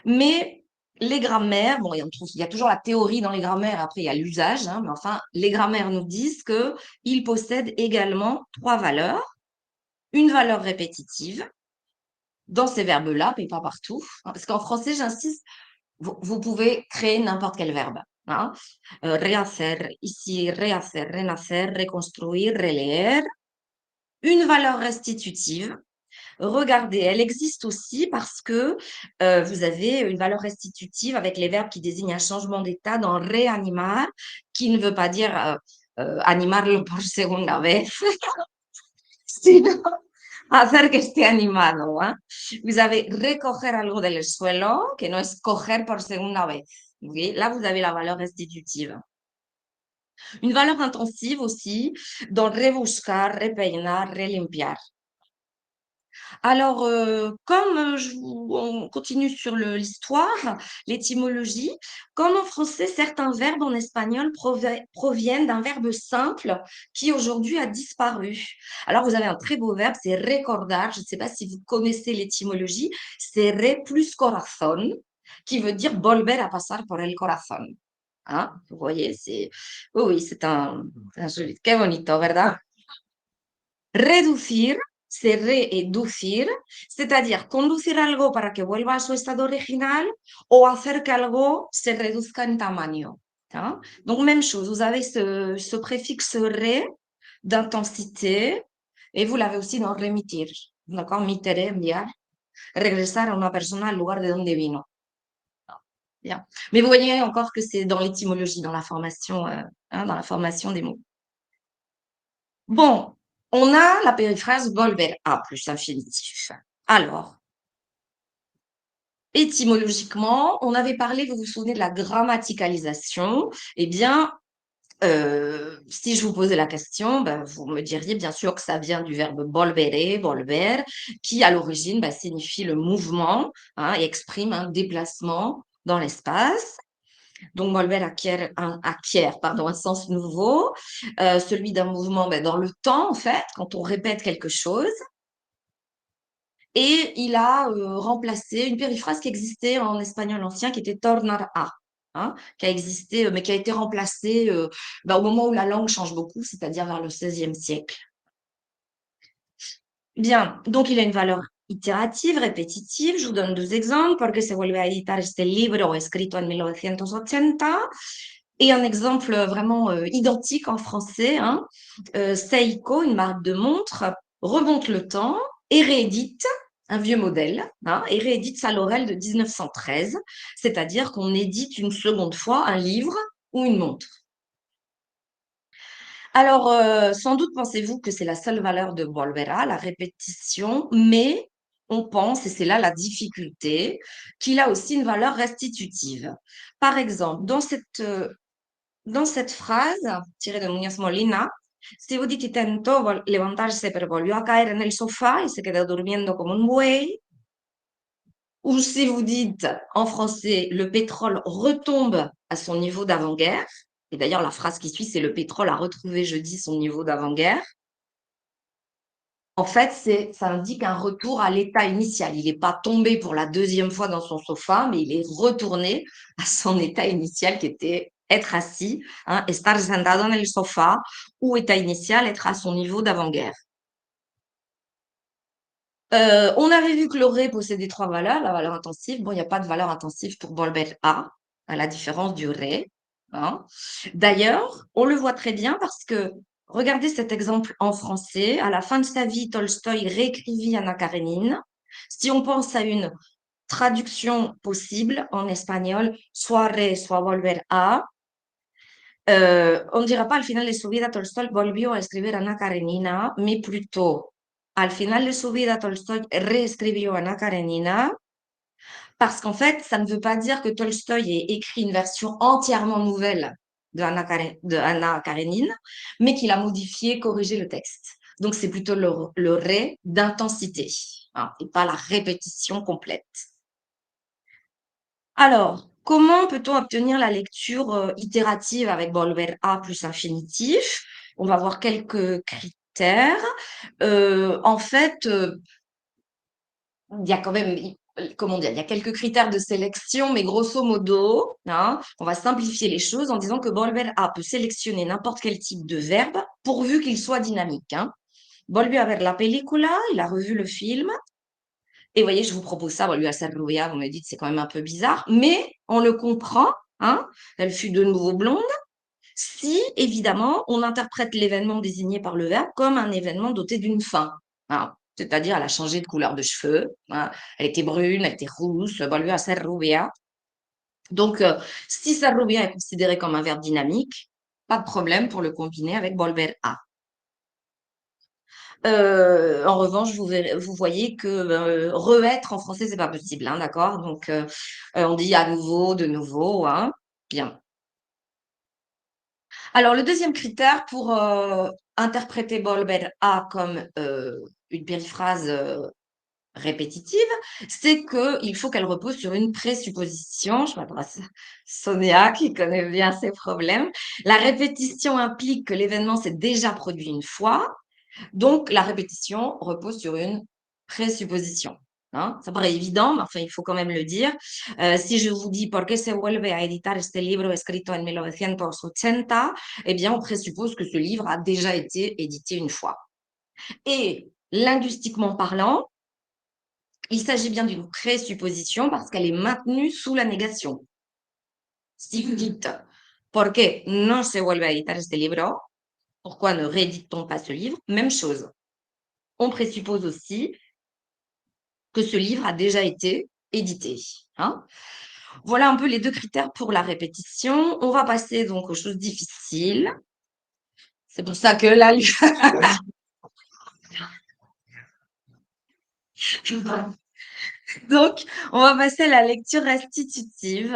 mais les grammaires, bon, il y a toujours la théorie dans les grammaires, après il y a l'usage, hein, mais enfin, les grammaires nous disent qu'ils possèdent également 3 valeurs. Une valeur répétitive dans ces verbes-là, mais pas partout, hein, parce qu'en français, j'insiste, vous pouvez créer n'importe quel verbe. Hein. Rehacer, ici, rehacer, renacer, reconstruire, releer. Une valeur restitutive. Regardez, elle existe aussi parce que vous avez une valeur restitutive avec les verbes qui désignent un changement d'état dans reanimar, qui ne veut pas dire animarlo por segunda vez, sino hacer que esté animado. ¿Eh? Vous avez recoger algo del suelo, que no es coger por segunda vez. Okay? Là, vous avez la valeur restitutive. Une valeur intensive aussi dans rebuscar, repeinar, relimpiar. Alors, comme on continue sur l'histoire, l'étymologie, comme en français, certains verbes en espagnol proviennent d'un verbe simple qui aujourd'hui a disparu. Alors, vous avez un très beau verbe, c'est recordar. Je ne sais pas si vous connaissez l'étymologie. C'est re plus corazón, qui veut dire volver a pasar por el corazón. Hein? Vous voyez, oui, c'est un joli. Qué bonito, ¿verdad? Reducir, c'est reducir, c'est-à-dire conducir algo para que vuelva a su estado original o hacer que algo se reduzca en tamaño. Hein? Donc, même chose, vous avez ce préfixe re d'intensité et vous l'avez aussi dans remitir. D'accord? Mitere, enviar, regresar a una persona al lugar de donde vino. Bien. Mais vous voyez encore que c'est dans l'étymologie, dans la formation des mots. Bon, on a la périphrase volver a plus infinitif. Alors, étymologiquement, on avait parlé, vous vous souvenez de la grammaticalisation. Eh bien, si je vous posais la question, ben, vous me diriez bien sûr que ça vient du verbe volvere, volver, qui à l'origine signifie le mouvement et exprime un déplacement dans l'espace. Donc, volver acquiert un sens nouveau, celui d'un mouvement dans le temps, en fait, quand on répète quelque chose. Et il a remplacé une périphrase qui existait en espagnol ancien, qui était tornar a, qui a existé, mais qui a été remplacée au moment où la langue change beaucoup, c'est-à-dire vers le XVIe siècle. Bien, donc il a une valeur iterative, répétitive. Je vous donne 2 exemples. Porque se vuelve a editar este libro escrito en 1980. Et un exemple vraiment identique en français. Seiko, une marque de montre, remonte le temps et réédite un vieux modèle, et réédite sa Laurel de 1913, c'est-à-dire qu'on édite une seconde fois un livre ou une montre. Alors, sans doute pensez-vous que c'est la seule valeur de volverá, la répétition, mais on pense, et c'est là la difficulté, qu'il a aussi une valeur restitutive. Par exemple, dans cette phrase, tirée de Muñoz Molina, si vous dites intentó levantarse pero volvió a caer en el sofá y se quedó durmiendo como un buey, ou si vous dites en français le pétrole retombe à son niveau d'avant-guerre, et d'ailleurs la phrase qui suit c'est le pétrole a retrouvé jeudi son niveau d'avant-guerre, en fait ça indique un retour à l'état initial. Il n'est pas tombé pour la 2e fois dans son sofa, mais il est retourné à son état initial qui était être assis, estar sentado en el sofá, ou état initial, être à son niveau d'avant-guerre. On avait vu que le ré possédait 3 valeurs, la valeur intensive. Bon, il n'y a pas de valeur intensive pour volver a, à la différence du ré. D'ailleurs, on le voit très bien parce que, regardez cet exemple en français. À la fin de sa vie, Tolstoï réécrivit Anna Karénine. Si on pense à une traduction possible en espagnol, soit ré, soit volver a, on ne dira pas al final de su vida Tolstoy volvió a escribir Anna Karenina, mais plutôt al final de su vida Tolstoy réescribió Anna Karenina, parce qu'en fait, ça ne veut pas dire que Tolstoï ait écrit une version entièrement nouvelle de Anna Karenine, mais qu'il a modifié, corrigé le texte. Donc, c'est plutôt le ré d'intensité, et pas la répétition complète. Alors, comment peut-on obtenir la lecture itérative avec volver a plus infinitif? On va voir quelques critères. En fait, il y a quand même comment dire, il y a quelques critères de sélection, mais grosso modo, hein, on va simplifier les choses en disant que volver a peut sélectionner n'importe quel type de verbe pourvu qu'il soit dynamique. Hein. Volvió a ver la película, il a revu le film. Et vous voyez, je vous propose ça, volvió a ser rubia, vous me dites c'est quand même un peu bizarre, mais on le comprend, hein, elle fut de nouveau blonde, si, évidemment, on interprète l'événement désigné par le verbe comme un événement doté d'une fin. Hein. C'est-à-dire, elle a changé de couleur de cheveux, hein, elle était brune, elle était rousse, volvió a ser rubia. Donc, si ser rubia est considéré comme un verbe dynamique, pas de problème pour le combiner avec volver a. En revanche, vous voyez que re-être en français, c'est pas possible, hein, d'accord? Donc, on dit à nouveau, de nouveau, hein. Bien. Alors, le deuxième critère pour interpréter volver a comme une périphrase répétitive, c'est qu'il faut qu'elle repose sur une présupposition. Je m'adresse à Sonia qui connaît bien ces problèmes. La répétition implique que l'événement s'est déjà produit une fois. Donc, la répétition repose sur une présupposition. Hein. Ça paraît évident, mais enfin, il faut quand même le dire. Si je vous dis ¿Por qué se vuelve a editar este libro escrito en 1980? Eh bien, on présuppose que ce livre a déjà été édité une fois. Et linguistiquement parlant, il s'agit bien d'une présupposition parce qu'elle est maintenue sous la négation. Si vous dites ¿Por qué no se vuelve a editar este libro? Pourquoi ne réédite-t-on pas ce livre? Même chose. On présuppose aussi que ce livre a déjà été édité. Hein. Voilà un peu les deux critères pour la répétition. On va passer donc aux choses difficiles. C'est pour ça que là, donc, on va passer à la lecture restitutive.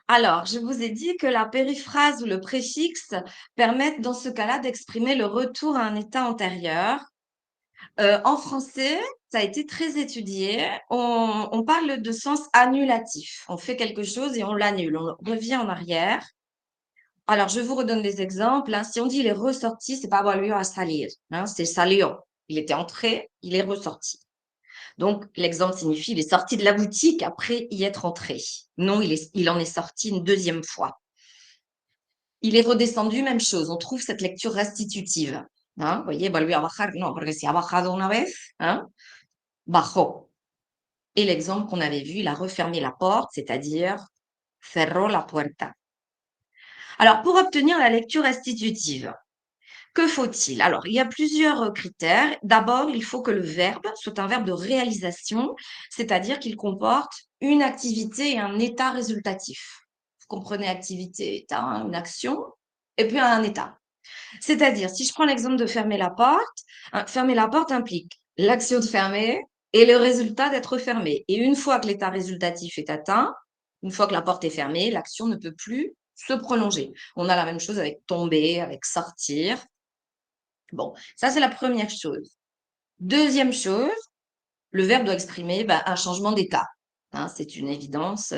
Alors, je vous ai dit que la périphrase ou le préfixe permettent dans ce cas-là d'exprimer le retour à un état antérieur. En français, ça a été très étudié. On parle de sens annulatif. On fait quelque chose et on l'annule. On revient en arrière. Alors, je vous redonne des exemples. Hein. Si on dit il est ressorti, c'est pas volvió a salir. Hein, c'est salió. Il était entré, il est ressorti. Donc, l'exemple signifie il est sorti de la boutique après y être entré. Non, il en est sorti une deuxième fois. Il est redescendu, même chose. On trouve cette lecture restitutive. Hein, vous voyez, volvió a bajar, non, porque si ha bajado una vez, hein, bajó. Et l'exemple qu'on avait vu, il a refermé la porte, c'est-à-dire cerró la puerta. Alors, pour obtenir la lecture restitutive, que faut-il? Alors, il y a plusieurs critères. D'abord, il faut que le verbe soit un verbe de réalisation, c'est-à-dire qu'il comporte une activité et un état résultatif. Vous comprenez activité, état, hein, une action, et puis un état. C'est-à-dire, si je prends l'exemple de fermer la porte implique l'action de fermer et le résultat d'être fermé. Et une fois que l'état résultatif est atteint, une fois que la porte est fermée, l'action ne peut plus se prolonger. On a la même chose avec tomber, avec sortir. Bon, ça c'est la première chose. Deuxième chose, le verbe doit exprimer un changement d'état. Hein, c'est une évidence.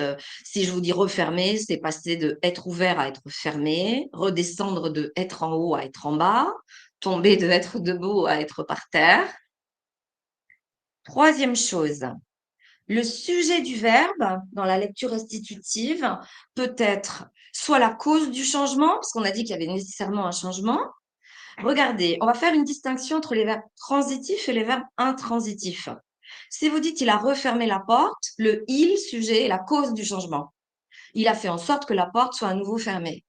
Si je vous dis refermer, c'est passer de être ouvert à être fermé, redescendre de être en haut à être en bas, tomber de être debout à être par terre. Troisième chose, le sujet du verbe dans la lecture restitutive peut être soit la cause du changement, parce qu'on a dit qu'il y avait nécessairement un changement. Regardez, on va faire une distinction entre les verbes transitifs et les verbes intransitifs. Si vous dites il a refermé la porte, le il, sujet, est la cause du changement. Il a fait en sorte que la porte soit à nouveau fermée.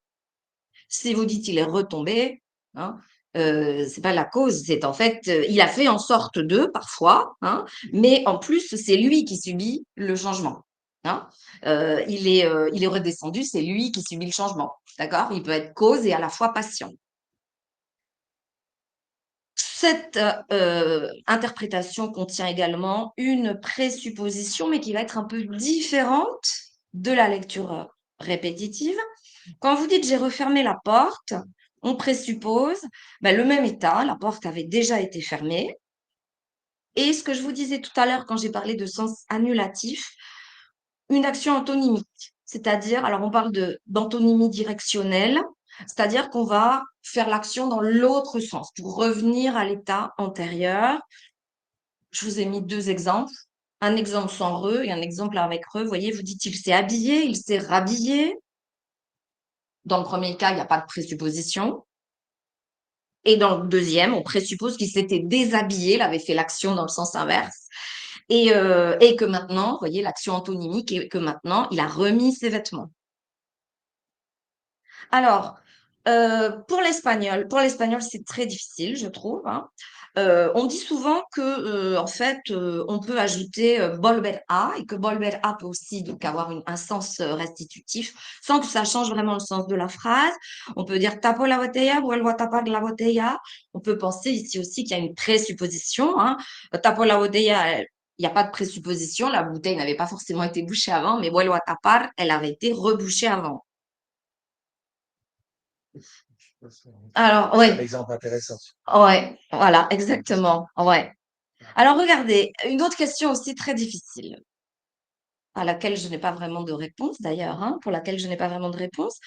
Si vous dites il est retombé, hein, c'est pas la cause, c'est en fait, il a fait en sorte de, parfois, hein, mais en plus, c'est lui qui subit le changement. Hein. Il est redescendu, c'est lui qui subit le changement. D'accord? Il peut être cause et à la fois patient. Cette interprétation contient également une présupposition, mais qui va être un peu différente de la lecture répétitive. Quand vous dites « j'ai refermé la porte », on présuppose le même état, la porte avait déjà été fermée. Et ce que je vous disais tout à l'heure quand j'ai parlé de sens annulatif, une action antonymique, c'est-à-dire, alors on parle d'antonymie directionnelle, c'est-à-dire qu'on va faire l'action dans l'autre sens pour revenir à l'état antérieur. Je vous ai mis deux exemples. un exemple sans re et un exemple avec re. Vous voyez, vous dites il s'est habillé, il s'est rhabillé. Dans le premier cas, il n'y a pas de présupposition. Et dans le deuxième, on présuppose qu'il s'était déshabillé, il avait fait l'action dans le sens inverse. Et que maintenant, vous voyez, l'action antonymique, et que maintenant, il a remis ses vêtements. Alors, pour l'espagnol, c'est très difficile, je trouve, hein. On dit souvent que, en fait, on peut ajouter volver a et que volver a peut aussi donc avoir un sens restitutif sans que ça change vraiment le sens de la phrase. On peut dire tapo la botella, vuelvo a tapar la botella. On peut penser ici aussi qu'il y a une présupposition, hein. Tapo la botella, il n'y a pas de présupposition, la bouteille n'avait pas forcément été bouchée avant, mais vuelvo a tapar, elle avait été rebouchée avant. Alors, Un oui, exemple intéressant. ouais, voilà, exactement, ouais. Alors, regardez, une autre question aussi très difficile, à laquelle je n'ai pas vraiment de réponse d'ailleurs, hein, pour laquelle je n'ai pas vraiment de réponse.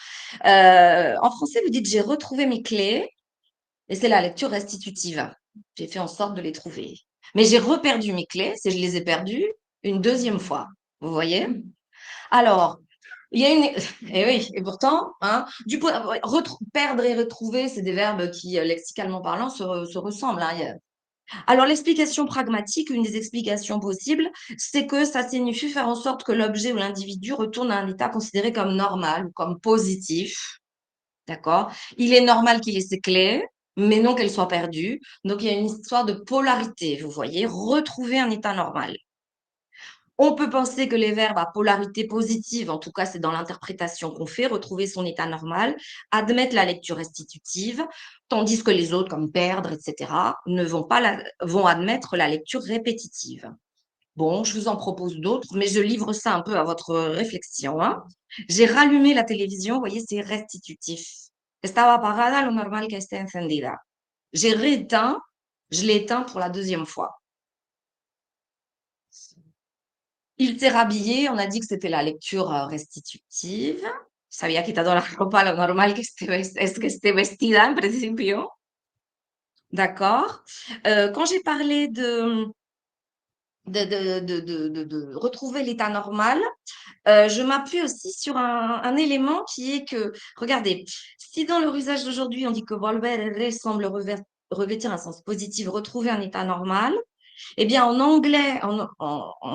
En français, vous dites j'ai retrouvé mes clés, et c'est la lecture restitutive. J'ai fait en sorte de les trouver. Mais j'ai reperdu mes clés, c'est je les ai perdues une deuxième fois. Vous voyez? Alors, il y a une. Et oui, et pourtant, hein, perdre et retrouver, c'est des verbes qui, lexicalement parlant, se ressemblent, hein. Alors, l'explication pragmatique, une des explications possibles, c'est que ça signifie faire en sorte que l'objet ou l'individu retourne à un état considéré comme normal ou comme positif. D'accord? Il est normal qu'il ait ses clés, mais non qu'elles soient perdues. Donc, il y a une histoire de polarité, vous voyez, retrouver un état normal. On peut penser que les verbes à polarité positive, en tout cas c'est dans l'interprétation qu'on fait, retrouver son état normal, admettent la lecture restitutive, tandis que les autres, comme perdre, etc., ne vont pas vont admettre la lecture répétitive. Bon, je vous en propose d'autres, mais je livre ça un peu à votre réflexion, hein. J'ai rallumé la télévision, vous voyez, c'est restitutif. Estaba apagada, lo normal que esté encendida. J'ai rééteint, je l'ai éteint pour la deuxième fois. Il s'est rhabillé, on a dit que c'était la lecture restitutive. Se había quitado la ropa, lo normal que es que esté vestida en principio. D'accord. Quand j'ai parlé de retrouver l'état normal, je m'appuie aussi sur un élément qui est que, regardez, si dans leur usage d'aujourd'hui, on dit que volver semble revêtir un sens positif, retrouver un état normal, eh bien, en anglais, en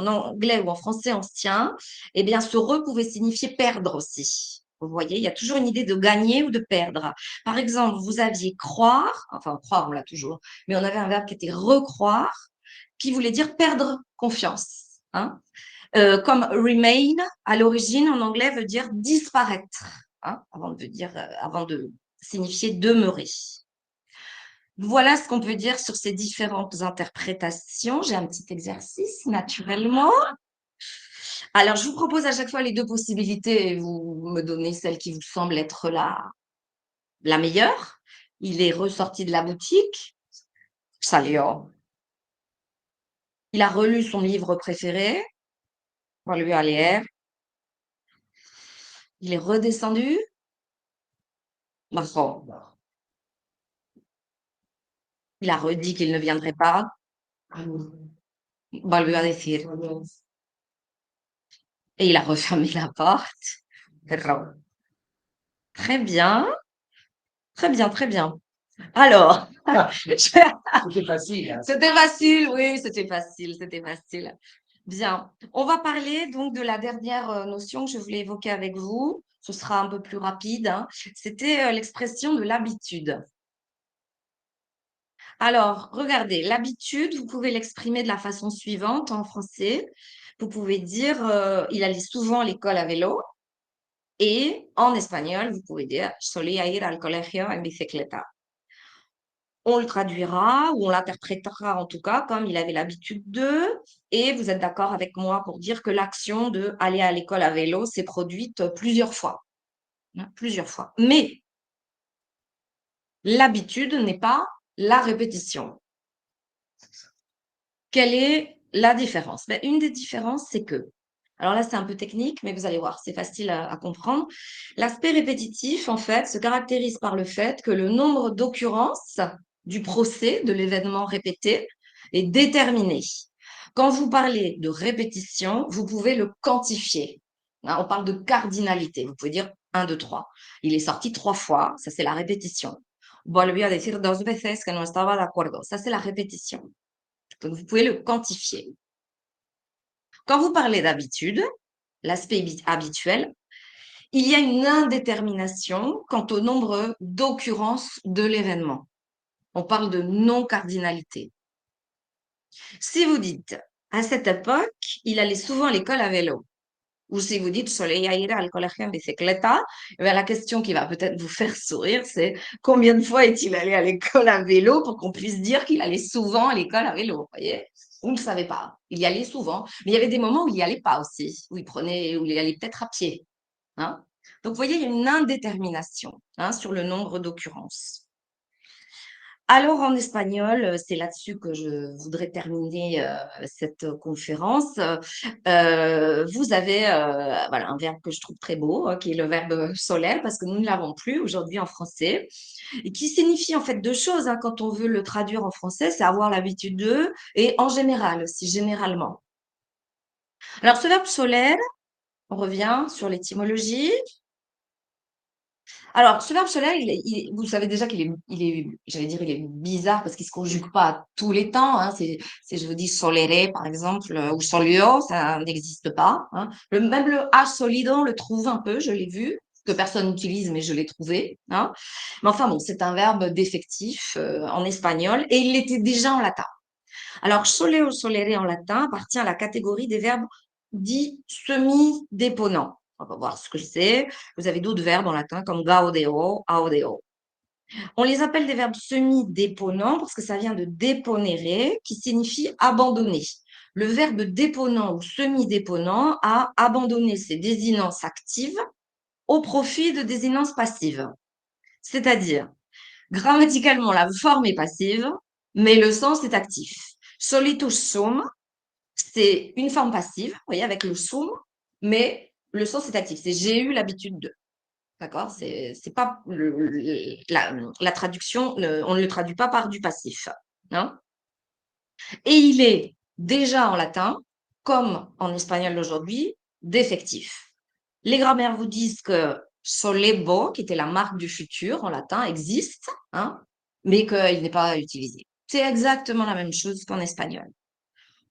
anglais ou en français ancien, eh bien, ce re pouvait signifier perdre aussi. Vous voyez, il y a toujours une idée de gagner ou de perdre. Par exemple, vous aviez croire, enfin, croire, on l'a toujours, mais on avait un verbe qui était recroire, qui voulait dire perdre confiance, hein. Comme remain, à l'origine, en anglais, veut dire disparaître, hein, avant de signifier demeurer. Voilà ce qu'on peut dire sur ces différentes interprétations. J'ai un petit exercice, naturellement. Alors, je vous propose à chaque fois les deux possibilités et vous me donnez celle qui vous semble être la meilleure. Il est ressorti de la boutique. Salió. Il a relu son livre préféré. Volvió a leer. Il est redescendu. Bajó. Il a redit qu'il ne viendrait pas. Volvió a decir. Et il a refermé la porte. Cerró. Très bien. Très bien, très bien. Alors, C'était facile, hein. c'était facile, oui, c'était facile, c'était facile. Bien, on va parler donc de la dernière notion que je voulais évoquer avec vous. Ce sera un peu plus rapide, hein. C'était l'expression de l'habitude. Alors, regardez, l'habitude, vous pouvez l'exprimer de la façon suivante en français. Vous pouvez dire il allait souvent à l'école à vélo. Et en espagnol, vous pouvez dire solía ir al colegio en bicicleta. On le traduira ou on l'interprétera en tout cas comme il avait l'habitude de. Et vous êtes d'accord avec moi pour dire que l'action de aller à l'école à vélo s'est produite plusieurs fois, hein, plusieurs fois. Mais l'habitude n'est pas la répétition. Quelle est la différence? Ben, une des différences, c'est que, alors là c'est un peu technique, mais vous allez voir, c'est facile à comprendre. L'aspect répétitif, en fait, se caractérise par le fait que le nombre d'occurrences du procès, de l'événement répété, est déterminé. Quand vous parlez de répétition, vous pouvez le quantifier. Hein, on parle de cardinalité. Vous pouvez dire 1, 2, 3. Il est sorti 3 fois, ça c'est la répétition. Volvió a decir 2 veces que no estaba de acuerdo. Ça c'est la répétition. Donc vous pouvez le quantifier. Quand vous parlez d'habitude, l'aspect habituel, il y a une indétermination quant au nombre d'occurrences de l'événement. On parle de non-cardinalité. Si vous dites, à cette époque, il allait souvent à l'école à vélo, ou si vous dites, solía ir al colegio en bicicleta, eh bien, la question qui va peut-être vous faire sourire, c'est combien de fois est-il allé à l'école à vélo pour qu'on puisse dire qu'il allait souvent à l'école à vélo, vous voyez? Vous ne le savez pas. Il y allait souvent, mais il y avait des moments où il n'y allait pas aussi, où il allait peut-être à pied. Hein. Donc, vous voyez, il y a une indétermination sur le nombre d'occurrences. Alors, en espagnol, c'est là-dessus que je voudrais terminer cette conférence. Vous avez voilà, un verbe que je trouve très beau, qui est le verbe solaire, parce que nous ne l'avons plus aujourd'hui en français, et qui signifie en fait deux choses. Quand on veut le traduire en français, c'est avoir l'habitude de, et en général aussi, généralement. Alors, ce verbe solaire, on revient sur l'étymologie. Alors, ce verbe solaire, vous savez déjà qu'il j'allais dire, il est bizarre parce qu'il se conjugue pas à tous les temps. Je vous dis solere, par exemple, ou solio, ça n'existe pas. Même le a solido, on le trouve un peu, je l'ai vu, que personne n'utilise, mais je l'ai trouvé. Mais enfin bon, c'est un verbe défectif en espagnol et il l'était déjà en latin. Alors, soleo, solere en latin appartient à la catégorie des verbes dits semi-déponents. On va voir ce que c'est. Vous avez d'autres verbes en latin comme gaudeo, audeo. On les appelle des verbes semi-déponents parce que ça vient de déponere, qui signifie abandonner. Le verbe déponant ou semi-déponant a abandonné ses désinences actives au profit de désinences passives. C'est-à-dire, grammaticalement, la forme est passive, mais le sens est actif. Solitus sum, c'est une forme passive, vous voyez, avec le sum, mais le sens est actif. C'est j'ai eu l'habitude de. D'accord? C'est pas la traduction, on ne le traduit pas par du passif. Et il est déjà en latin, comme en espagnol aujourd'hui, défectif. Les grammaires vous disent que solebo, qui était la marque du futur en latin, existe, mais qu'il n'est pas utilisé. C'est exactement la même chose qu'en espagnol.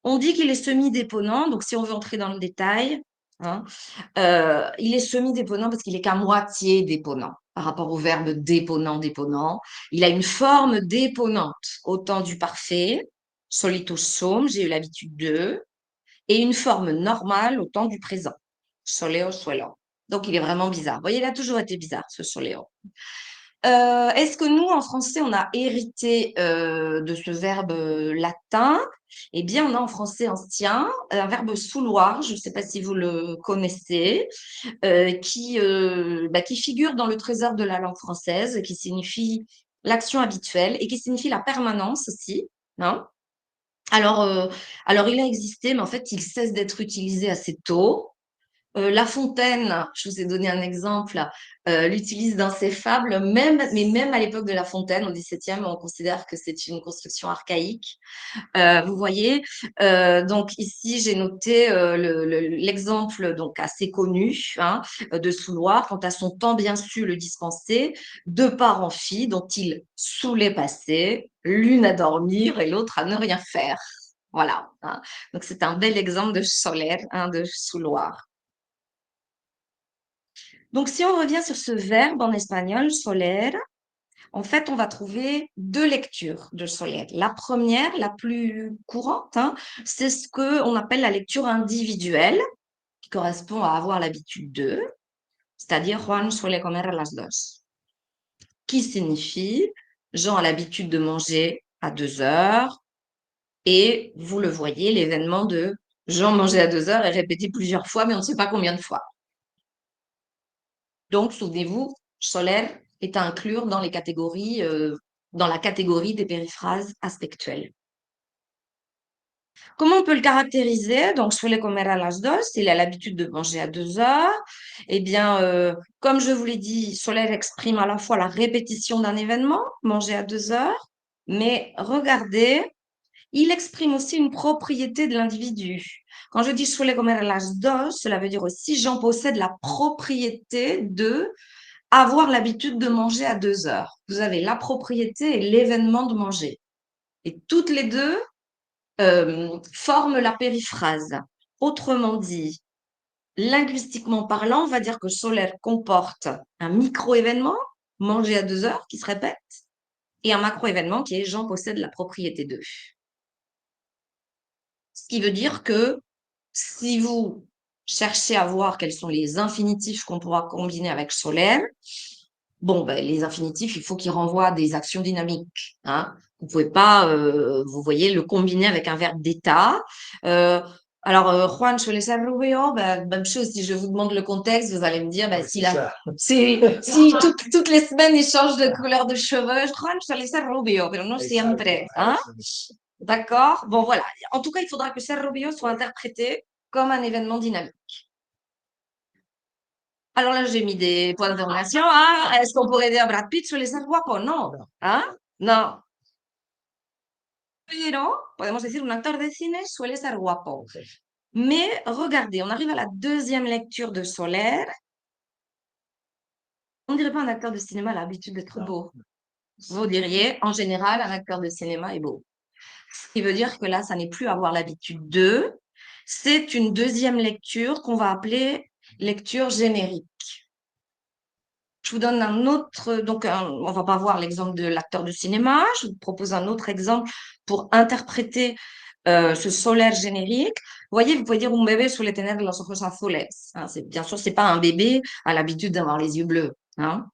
On dit qu'il est semi-déponent, donc si on veut entrer dans le détail, il est semi-déponent parce qu'il est qu'à moitié déponent par rapport au verbe déponant, déponant. Il a une forme déponante au temps du parfait, solitus sum, j'ai eu l'habitude de, et une forme normale au temps du présent, soleo, suelo. Donc il est vraiment bizarre. Vous voyez, il a toujours été bizarre, ce soleo. Est-ce que nous, en français, on a hérité de ce verbe latin? Eh bien, on a en français ancien un verbe souloir, je ne sais pas si vous le connaissez, qui figure dans le trésor de la langue française, qui signifie l'action habituelle et qui signifie la permanence aussi. Alors, il a existé, mais en fait, il cesse d'être utilisé assez tôt. La Fontaine, je vous ai donné un exemple, l'utilise dans ses fables, mais même à l'époque de La Fontaine, au XVIIe, on considère que c'est une construction archaïque. Vous voyez, donc ici j'ai noté l'exemple donc assez connu de Souloir, quant à son temps bien su le dispenser, deux parents filles dont il saoulait passer, l'une à dormir et l'autre à ne rien faire. Voilà. Donc c'est un bel exemple de solaire, de Souloir. Donc, si on revient sur ce verbe en espagnol, soler, en fait, on va trouver deux lectures de soler. La première, la plus courante, c'est ce qu'on appelle la lecture individuelle, qui correspond à avoir l'habitude de, c'est-à-dire Juan suele comer a las dos, qui signifie Jean a l'habitude de manger à 2 heures, et vous le voyez, l'événement de Jean mangeait à 2 heures est répété plusieurs fois, mais on ne sait pas combien de fois. Donc, souvenez-vous, solaire est à inclure dans les catégories, dans la catégorie des périphrases aspectuelles. Comment on peut le caractériser? Donc, suele comer a las dos, il a l'habitude de manger à 2 heures. Eh bien, comme je vous l'ai dit, solaire exprime à la fois la répétition d'un événement, manger à 2 heures, mais regardez, il exprime aussi une propriété de l'individu. Quand je dis suele comer a las 2, cela veut dire aussi j'en possède la propriété de avoir l'habitude de manger à 2 heures. Vous avez la propriété et l'événement de manger. Et toutes les deux forment la périphrase. Autrement dit, linguistiquement parlant, on va dire que solaire comporte un micro-événement, manger à 2 heures, qui se répète, et un macro-événement qui est j'en possède la propriété d'eux. Ce qui veut dire que si vous cherchez à voir quels sont les infinitifs qu'on pourra combiner avec solaire, bon, ben, les infinitifs, il faut qu'ils renvoient à des actions dynamiques. Hein. Vous pouvez pas, vous voyez, le combiner avec un verbe d'état. Juan suele ser rubio, ben, même chose, si je vous demande le contexte, vous allez me dire, ben, si toutes les semaines il change de couleur de cheveux, Juan suele ser rubio, pero no siempre. Hein. D'accord? Bon, voilà. En tout cas, il faudra que ser rubio soit interprété comme un événement dynamique. Alors là, j'ai mis des points d'interrogation. Hein? Est-ce qu'on pourrait dire Brad Pitt suele ser guapo? Non. Hein? Non. Pero podemos decir un acteur de cine suele ser guapo. Mais regardez, on arrive à la deuxième lecture de Solaire. On ne dirait pas un acteur de cinéma a l'habitude d'être beau. Vous diriez, en général, un acteur de cinéma est beau. Ce qui veut dire que là, ça n'est plus avoir l'habitude de. C'est une deuxième lecture qu'on va appeler lecture générique. Je vous donne un autre, donc on va pas voir l'exemple de l'acteur de cinéma, je vous propose un autre exemple pour interpréter ce solaire générique. Vous voyez, vous pouvez dire un bébé suele tener los ojos azules. Hein, bien sûr, c'est pas un bébé à l'habitude d'avoir les yeux bleus. Hein.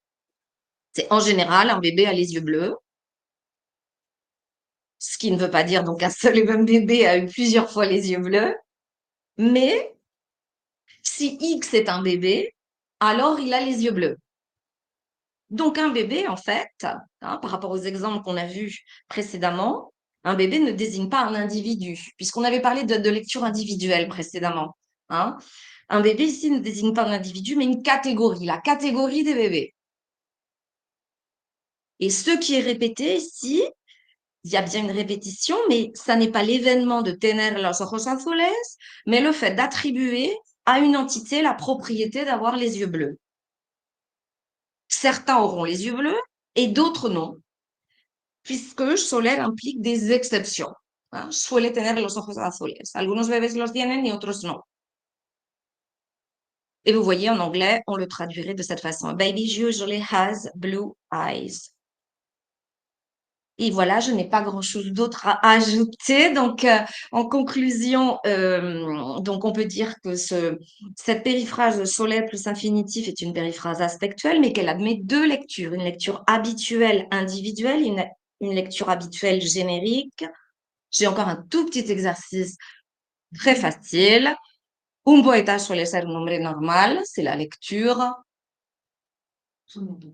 C'est en général un bébé a les yeux bleus. Ce qui ne veut pas dire donc un seul et même bébé a eu plusieurs fois les yeux bleus. Mais si X est un bébé, alors il a les yeux bleus. Donc, un bébé, en fait, hein, par rapport aux exemples qu'on a vus précédemment, un bébé ne désigne pas un individu, puisqu'on avait parlé de lecture individuelle précédemment. Hein. Un bébé ici ne désigne pas un individu, mais une catégorie, la catégorie des bébés. Et ce qui est répété ici, il y a bien une répétition, mais ça n'est pas l'événement de tener los ojos azules, mais le fait d'attribuer à une entité la propriété d'avoir les yeux bleus. Certains auront les yeux bleus et d'autres non, puisque solaire implique des exceptions. Hein? Suele tener los ojos azules. Algunos bebés los tienen y otros no. Et vous voyez, en anglais, on le traduirait de cette façon. A baby usually has blue eyes. Et voilà, je n'ai pas grand-chose d'autre à ajouter. Donc, en conclusion, donc on peut dire que cette périphrase solaire plus infinitif est une périphrase aspectuelle, mais qu'elle admet deux lectures, une lecture habituelle individuelle et une lecture habituelle générique. J'ai encore un tout petit exercice très facile. Un poeta suele ser un hombre normal, c'est la lecture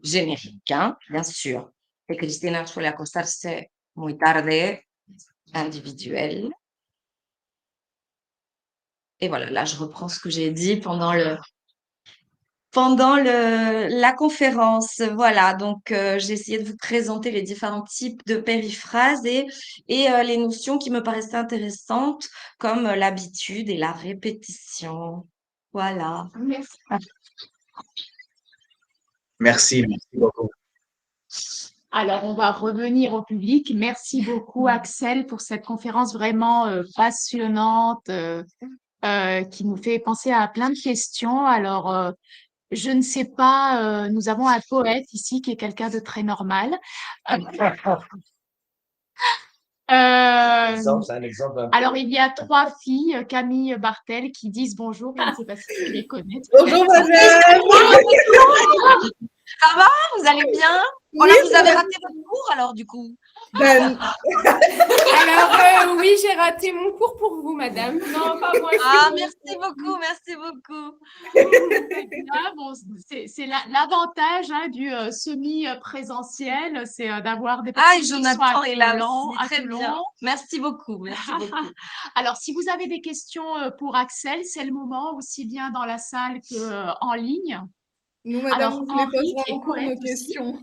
générique, hein, bien sûr. Et Cristina suele acostarse muy tarde, individuel. Et voilà, là, je reprends ce que j'ai dit pendant la conférence. Voilà, donc j'ai essayé de vous présenter les différents types de périphrases et les notions qui me paraissaient intéressantes, comme l'habitude et la répétition. Voilà. Merci. Merci beaucoup. Alors, on va revenir au public. Merci beaucoup, Axel, pour cette conférence vraiment passionnante qui nous fait penser à plein de questions. Alors, je ne sais pas, nous avons un poète ici qui est quelqu'un de très normal. C'est un exemple. Alors, il y a 3 filles, Camille, Bartel, qui disent bonjour. Je ne sais pas si tu les connais. Bonjour, madame. Ça va? Vous allez bien? Voilà, vous avez raté votre cours alors du coup. Ben, Alors, oui, j'ai raté mon cours pour vous, madame. Non, pas moi. Ah, merci beaucoup, merci beaucoup. Ah, bon, c'est l'avantage hein, du semi-présentiel, c'est d'avoir des Ah, et personnes qui Jonathan sont est là Toulon, aussi, à très Toulon. bien. Merci beaucoup, merci beaucoup. Alors, si vous avez des questions pour Axel, c'est le moment, aussi bien dans la salle qu'en ligne. Nous, madame, Alors, nous vous les Henri, poserons qui est en cours, nos poète aussi, questions.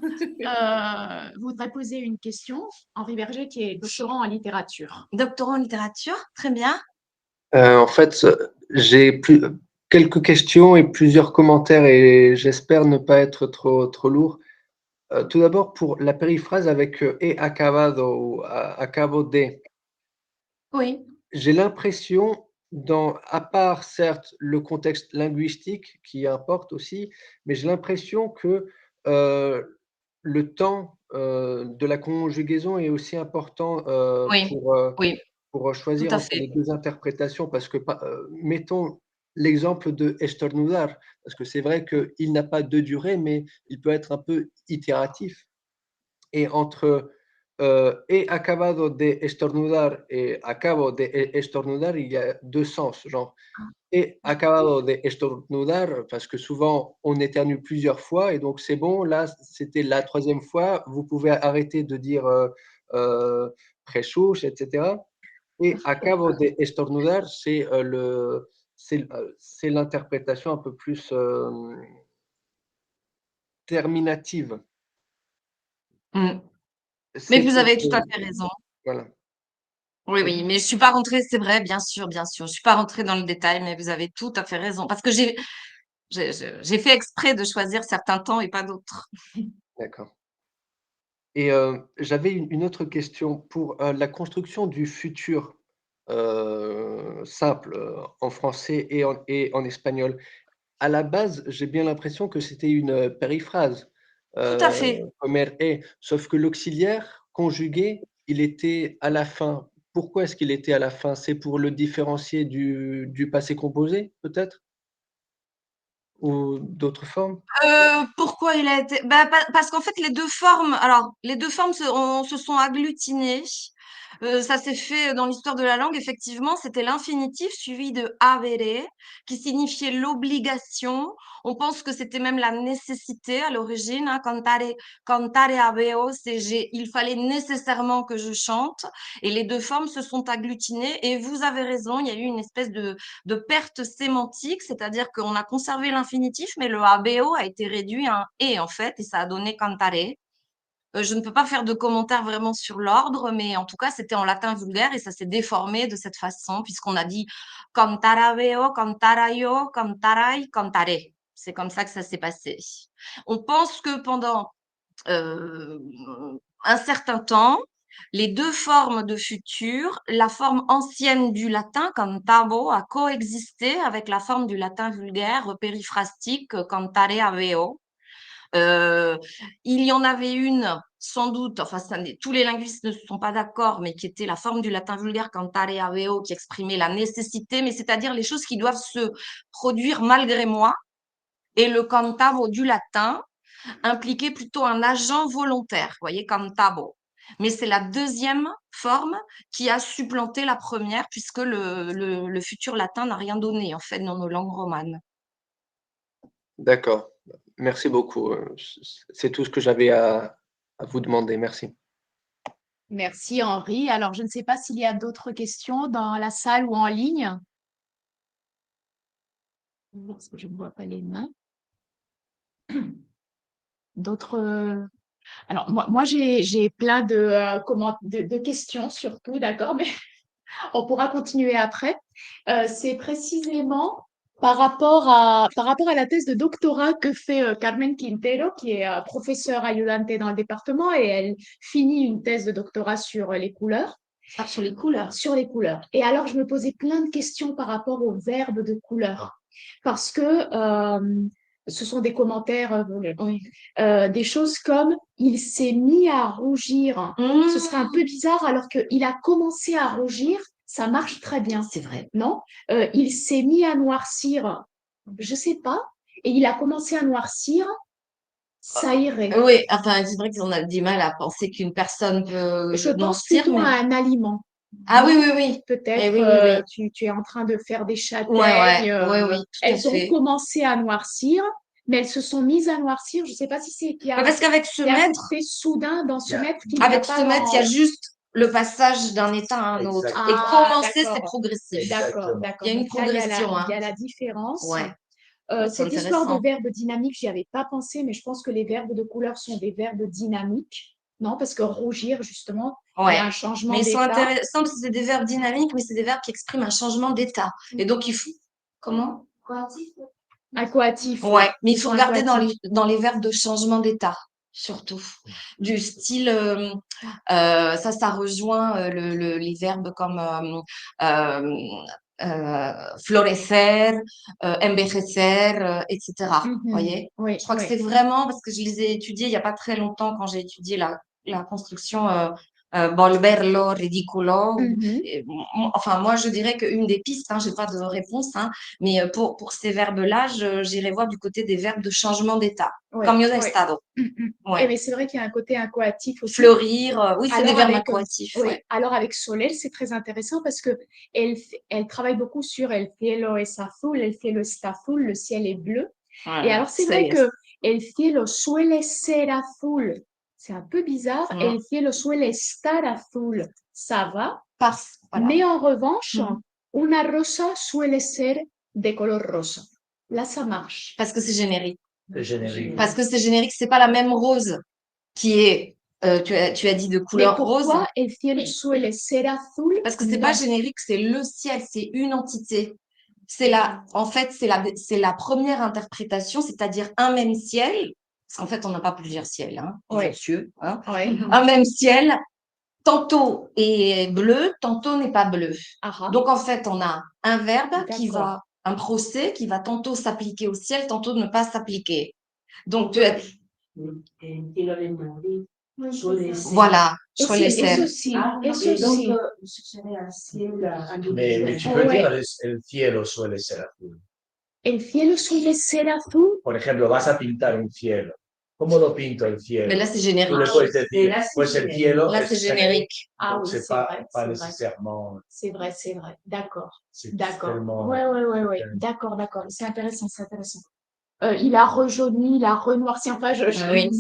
voudrait poser une question. Henri Berger, qui est doctorant en littérature. Doctorant en littérature, très bien. En fait, quelques questions et plusieurs commentaires et j'espère ne pas être trop lourd. Tout d'abord, pour la périphrase avec he acabado ou acabo de, Oui. j'ai l'impression, à part certes le contexte linguistique qui importe aussi, mais j'ai l'impression que euh, le temps de la conjugaison est aussi important Oui, oui, pour tout choisir à entre fait. les deux interprétations, parce que mettons l'exemple de estornudar, parce que c'est vrai qu'il n'a pas de durée, mais il peut être un peu itératif. Et entre he acabado de estornudar et acabo de estornudar, il y a deux sens, genre he acabado de estornudar, parce que souvent on éternue plusieurs fois, et donc c'est bon, là c'était la troisième fois, vous pouvez arrêter de dire Jesús, etc. Et acabo de estornudar, c'est l'interprétation un peu plus terminative. Mm. Mais C'est vous avez tout à quelque- fait raison. Voilà. Oui, oui, mais je suis pas rentrée, c'est vrai, bien sûr, bien sûr. Je suis pas rentrée dans le détail, mais vous avez tout à fait raison. Parce que j'ai fait exprès de choisir certains temps et pas d'autres. D'accord. Et j'avais une autre question pour la construction du futur simple en français et en espagnol. À la base, j'ai bien l'impression que c'était une périphrase, Tout à fait. comme est, sauf que l'auxiliaire conjugué, il était à la fin. Pourquoi est-ce qu'il était à la fin? C'est pour le différencier du passé composé, peut-être? Ou d'autres formes? Pourquoi il a été bah, parce qu'en fait, les 2 formes se sont agglutinées. Ça s'est fait dans l'histoire de la langue, effectivement, c'était l'infinitif suivi de avere, qui signifiait l'obligation. On pense que c'était même la nécessité à l'origine, hein, cantare habeo, il fallait nécessairement que je chante et les 2 formes se sont agglutinées et vous avez raison, il y a eu une espèce de perte sémantique, c'est-à-dire qu'on a conservé l'infinitif, mais le ABO a été réduit à un et en fait, et ça a donné cantare. Je ne peux pas faire de commentaires vraiment sur l'ordre, mais en tout cas, c'était en latin vulgaire et ça s'est déformé de cette façon, puisqu'on a dit cantarabeo, cantarayo, cantarai, cantare. C'est comme ça que ça s'est passé. On pense que pendant euh, un certain temps, les 2 formes de futur, la forme ancienne du latin, cantabo, a coexisté avec la forme du latin vulgaire périphrastique, cantare aveo. Euh, il y en avait une, sans doute, enfin, tous les linguistes ne sont pas d'accord, mais qui était la forme du latin vulgaire cantare aveo, qui exprimait la nécessité, mais c'est-à-dire les choses qui doivent se produire malgré moi. Et le cantabo du latin impliquait plutôt un agent volontaire, vous voyez, cantabo. Mais c'est la deuxième forme qui a supplanté la première, puisque le futur latin n'a rien donné, en fait, dans nos langues romanes. D'accord. Merci beaucoup. C'est tout ce que j'avais à vous demander. Merci. Merci Henri. Alors, je ne sais pas s'il y a d'autres questions dans la salle ou en ligne. Parce que je ne vois pas les mains. D'autres. Alors, moi j'ai plein de questions surtout, d'accord, mais on pourra continuer après. C'est précisément par rapport à la thèse de doctorat que fait Carmen Quintero, qui est professeure ayudante dans le département, et elle finit une thèse de doctorat sur les couleurs. Ah, sur les couleurs. Sur les couleurs. Et alors, je me posais plein de questions par rapport au verbe de couleur. Parce que ce sont des commentaires, des choses comme il s'est mis à rougir. Ce serait un peu bizarre alors qu'il a commencé à rougir, ça marche très bien. C'est vrai. Non? Il s'est mis à noircir, je sais pas. Et il a commencé à noircir, ça irait. Oui, enfin, c'est vrai qu'on a du mal à penser qu'une personne peut Je pense noircir, plutôt mais... à un aliment. Ah Non? oui, oui, oui. Peut-être Eh oui, oui, oui. tu es en train de faire des Ouais, châtaignes. ouais, oui, tout à Elles ont fait. commencé à noircir, mais elles se sont mises à noircir. Je ne sais pas si c'est qu'il y Bah, a, parce qu'avec se il y a un mettre, côté soudain dans se mettre qu'il n'y a avec se pas mettre, il y a dans... juste le passage d'un état à un autre. Et Ah, commencer, c'est d'accord. progressif. D'accord, Il y d'accord. a une Donc là, progression, il y hein. a la différence. Ouais. Cette histoire de intéressant. verbes dynamiques, j'y avais pas pensé, mais je pense que les verbes de couleur sont des verbes dynamiques. Non, parce que rougir, justement, il y Ouais. a un changement Mais ils sont d'état. intéressants parce que c'est des verbes dynamiques, mais c'est des verbes qui expriment un changement d'état. Et donc, il faut. Comment? Aquatif. Ouais, mais il Ils faut sont regarder aquatifs. dans les verbes de changement d'état, surtout. Du style, ça rejoint les verbes comme florecer, envejecer, etc. Voyez? Oui, Je crois que oui. c'est vraiment, parce que je les ai étudiés il n'y a pas très longtemps quand j'ai étudié la construction volverlo ridicolo. Mhm. Et, enfin, moi, je dirais qu'une des pistes, hein, j'ai pas de réponse, hein, mais pour ces verbes-là, j'irai voir du côté des verbes de changement d'état. Ouais, Cambio de ouais. estado. Ouais. Et mais c'est vrai qu'il y a un côté aquatif aussi. Fleurir, oui, c'est des Alors verbes avec, aquatifs. oui, Ouais. alors avec Solel, c'est très intéressant parce que elle travaille beaucoup sur el cielo es azul, el cielo está azul, le ciel est bleu. Et alors c'est vrai que el cielo suele ser azul, c'est un peu bizarre. Mm. El cielo suele estar azul, ça va. Voilà. Mais en revanche, Mhm. una rosa suele ser de color rosa. Là, ça marche. Parce que c'est générique. C'est générique. Parce que c'est générique, c'est pas la même rose qui est, tu as dit de Mais couleur rose. pourquoi el cielo suele ser azul? Parce que c'est pas générique, c'est le ciel, c'est une entité. En fait, c'est la première interprétation, c'est-à-dire un même ciel. Parce qu'en fait, on n'a pas plusieurs ciels, hein, plusieurs cieux, hein. Ouais. Un même ciel, tantôt est bleu, tantôt n'est pas bleu. Ah, Donc, en fait, on a un verbe D'accord. un procès qui va tantôt s'appliquer au ciel, tantôt ne pas s'appliquer. Donc, voilà, Eso suele ser. sí, eso sí. Mais tu peux dire el cielo suele ser azul. El cielo suele ser azul. Por ejemplo, vas a pintar un cielo. ¿Cómo lo pinto el cielo? Mais là, c'est Tú générique. le puedes decir, pues el cielo Là, c'est générique. Ah oui, c'est c'est pas, vrai, pas c'est vrai. nécessairement. C'est vrai, c'est vrai. D'accord, C'est d'accord. tellement. Ouais. D'accord, d'accord. C'est intéressant, c'est intéressant. Il a rejauni, il a renoirci. Enfin, Oui.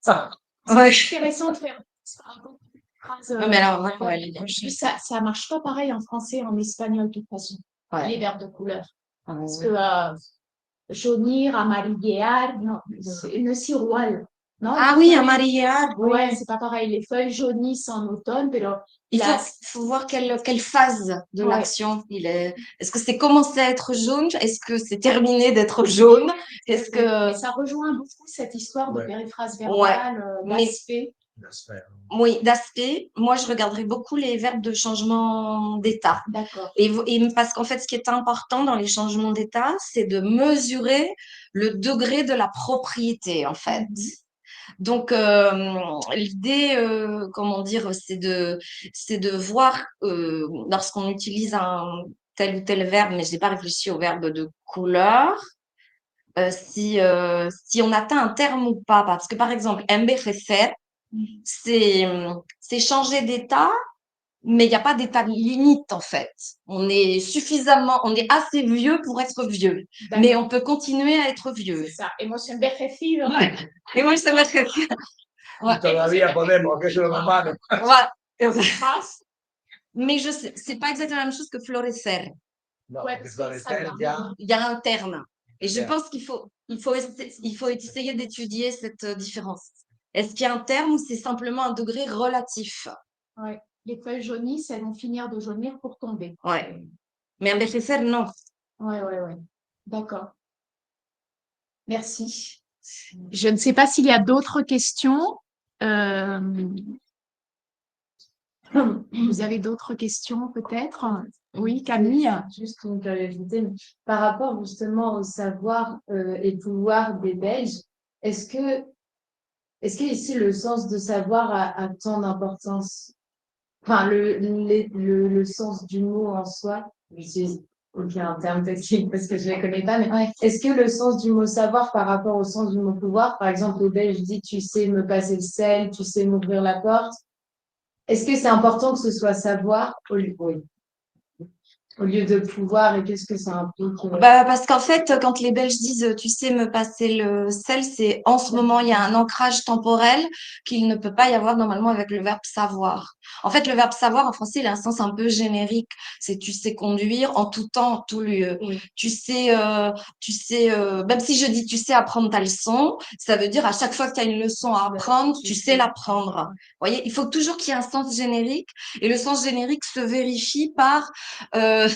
C'est Ouais. intéressant de faire un peu de phrase. Non, mais alors, ouais, Et puis ça marche pas pareil en français et en espagnol de toute façon. ouais. Les verbes de couleur. Ah, Parce ouais. que jaunir, amarillear, non, c'est une cirouale. Non, Ah les oui, feuilles- amarillear, oui. Ouais, c'est pas pareil. Les feuilles jaunissent en automne, mais Il la- faut voir quelle phase de Ouais. l'action il est. Est-ce que c'est commencé à être jaune? Est-ce que c'est terminé d'être jaune? Est-ce que. Mais ça rejoint beaucoup cette histoire de Ouais. périphrase verbale, Mais- d'aspect. Oui, d'aspect. Moi, je regarderai beaucoup les verbes de changement d'état. D'accord. Et parce qu'en fait, ce qui est important dans les changements d'état, c'est de mesurer le degré de la propriété, en fait. Donc, l'idée, comment dire, c'est de voir lorsqu'on utilise un tel ou tel verbe, mais je n'ai pas réfléchi au verbe de couleur, si on atteint un terme ou pas. Parce que, par exemple, envejecer, c'est changer d'état, mais il n'y a pas d'état limite, en fait. On est assez vieux pour être vieux, mais on peut continuer à être vieux. C'est ça. Hemos envejecido. Ouais. Et moi, ça m'intéresse. Ouais. Todavía podemos, que es lo malo. Voilà. Mais c'est pas exactement la même chose que florecer. No, Ouais, parce que parce que ça florecer, va. ya. Il y a un terme. Et je Terme. pense qu'il faut essayer d'étudier cette différence. Est-ce qu'il y a un terme ou c'est simplement un degré relatif? Ouais. Les feuilles jaunissent, elles vont finir de jaunir pour tomber. Ouais. Mais envejecer, non. Ouais. D'accord. Merci. Je ne sais pas s'il y a d'autres questions. Vous avez d'autres questions peut-être? Oui, Camille. Juste une curiosité, mais par rapport justement au savoir et pouvoir des Belges, est-ce que ici le sens de savoir a tant d'importance? Enfin, le sens du mot en soi, j'utilise aucun terme technique parce que je ne les connais pas, mais est-ce que le sens du mot savoir par rapport au sens du mot pouvoir, par exemple, le Belge dit tu sais me passer le sel, tu sais m'ouvrir la porte, est-ce que c'est important que ce soit savoir au lieu de pouvoir et qu'est-ce que ça implique? Bah, parce qu'en fait, quand les Belges disent tu sais me passer le sel, c'est en ce moment, il y a un ancrage temporel qu'il ne peut pas y avoir normalement avec le verbe savoir. En fait, le verbe savoir en français, il a un sens un peu générique. C'est tu sais conduire en tout temps, en tout lieu. Oui. Même si je dis tu sais apprendre ta leçon, ça veut dire à chaque fois qu'il y a une leçon à apprendre, tu sais l'apprendre. Vous voyez, il faut toujours qu'il y ait un sens générique et le sens générique se vérifie par, euh,